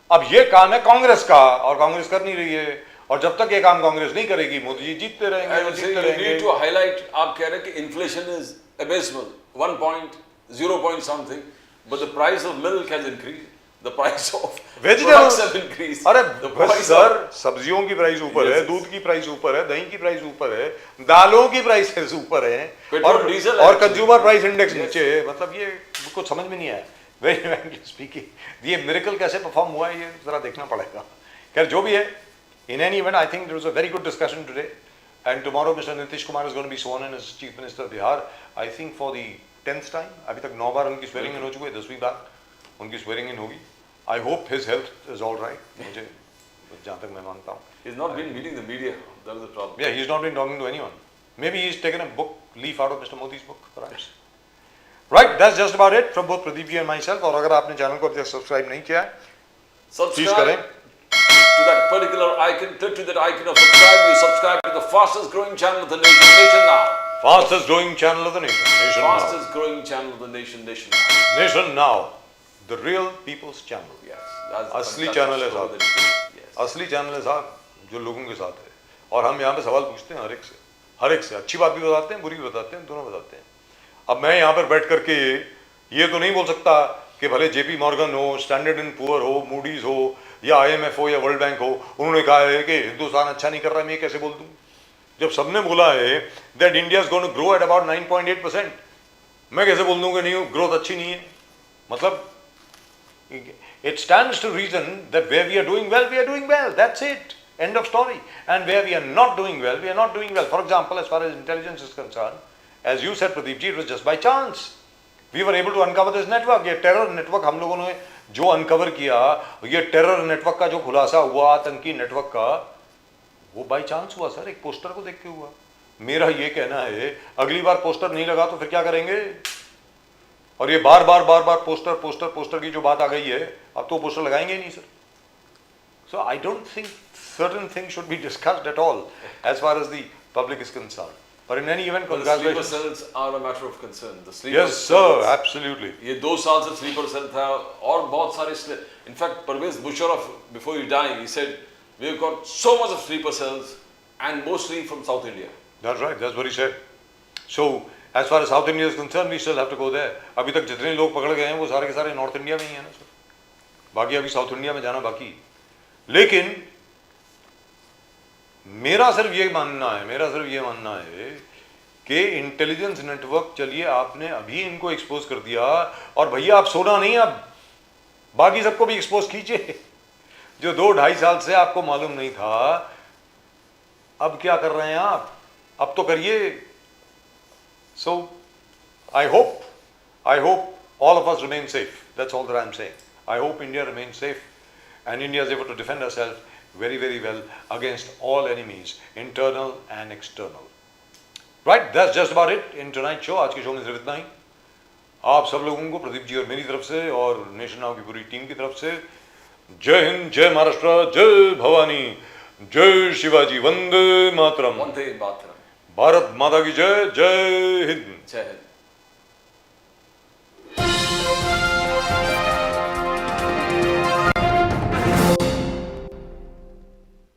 अब ये काम है कांग्रेस का और कांग्रेस कर नहीं रही है, और जब तक ये काम कांग्रेस नहीं करेगी मोदी जी जीतते I रहेंगे, would say जीतते you रहेंगे। need to highlight, आप कह रहे हैं कि inflation is abysmal, 1.0 point something, but the price of milk has increased, the price of products have increased. अरे the बस price सर, of सब्जियों की प्राइस ऊपर Yes, है, yes. दूध की प्राइस ऊपर है, दही की प्राइस ऊपर है, दालों की प्राइस ऊपर है, Petrol, diesel और actually. Consumer price index Yes. नीचे है। मतलब ये कुछ समझ में नहीं आया। वेरी फ्रैंकली स्पीकिंग, ये मिरेकल कैसे परफॉर्म हुआ है ये जरा देखना पड़ेगा। खैर जो भी है, in any event, I think there was a very good discussion today, and tomorrow Mr. Nitish Kumar is going to be sworn in as Chief Minister of Bihar, I think for the 10th time. अभी तक 9 बार उनकी swearing in हो चुकी है, 10वीं बार उनकी swearing in होगी। I hope his health is all right, मुझे जहाँ तक मैं मानता हूँ। he's not been meeting the media, that is the problem. Yeah, he's not been talking to anyone. Maybe he's taken a leaf out of Mr. Modi's book, perhaps. Right, that's just about it from both Pradeep ji and myself. और अगर आपने चैनल को अभी तक सब्सक्राइब नहीं किया है, प्लीज करें। to that particular icon, click to that icon of subscribe. You subscribe to the fastest growing channel of the nation, Nation Now. Fastest growing channel of the nation, Nation Now. Fastest growing channel of the nation, Nation Now. Nation Now, the real people's channel. Yes, that's असली fantastic channel है show साहब। that you do. Yes. असली चैनल है साहब जो लोगों के साथ है, और हम यहाँ पे सवाल पूछते हैं हर एक से, अच्छी बात भी बताते हैं, बुरी भी बताते हैं, दोनों बताते हैं। अब मैं यहाँ पर बैठ करके ये तो नहीं बोल सकता कि भले जेपी मॉर्गन हो, स्टैंडर्ड एंड पुअर हो, मूडीज हो, या IMF हो या वर्ल्ड बैंक हो, उन्होंने कहा है कि हिंदुस्तान अच्छा नहीं कर रहा, मैं कैसे बोल दूं? जब सबने बोला है that India is going to grow at about 9.8%, मैं कैसे बोल दूं कि नहीं ग्रोथ अच्छी नहीं है? मतलब it stands to reason that where we are doing well, we are doing well. That's it. End of story. And where we are not doing well, we are not doing well. For example, as far as intelligence is concerned, as you said, Pradeep ji, it was just by chance. We were able to uncover this network. ये टेरर नेटवर्क हम लोगों ने जो अनकवर किया, ये टेरर नेटवर्क का जो खुलासा हुआ, आतंकी नेटवर्क का, वो बाई चांस हुआ सर, एक पोस्टर को देख के हुआ। मेरा ये कहना है, अगली बार पोस्टर नहीं लगा तो फिर क्या करेंगे? और ये बार बार पोस्टर की जो बात आ गई है, अब तो पोस्टर लगाएंगे ही नहीं sir. So I don't think certain things should be discussed at all as far as the public is concerned. But in any event, But the sleeper congratulations. cells are a matter of concern. The sleeper Yes, sir, cells, absolutely. ये 2 साल से sleeper cell था और बहुत सारे in fact Parvez Musharraf before he died he said we've got so much of sleeper cells and mostly from South India. That's right, that's what he said. So, as far as South India is concerned, we still have to go there. अभी तक जितने लोग पकड़ गए हैं वो सारे के सारे नॉर्थ इंडिया में ही हैं ना सर, बाकी अभी साउथ इंडिया में जाना बाकी। लेकिन मेरा सिर्फ ये मानना है कि इंटेलिजेंस नेटवर्क, चलिए आपने अभी इनको एक्सपोज कर दिया और भैया आप सोना नहीं, आप बाकी सबको भी एक्सपोज कीजिए। जो 2-2.5 साल से आपको मालूम नहीं था, अब क्या कर रहे हैं आप, अब तो करिए। So I hope all of us remain safe. That's all that I'm saying. I hope India remains safe and India is able to defend herself very, very well against all enemies, internal and external. Right, that's just about it in tonight's show. आज के शो में सिर्फ इतना ही। आप सब लोगों को प्रदीप जी और मेरी तरफ से और नेशन नाउ की पूरी टीम की तरफ से जय हिंद, जय महाराष्ट्र, जय भवानी, जय शिवाजी, वंदे मातरम, Vande Mataram. भारत माता की जय, जय हिंद। Jai Hind.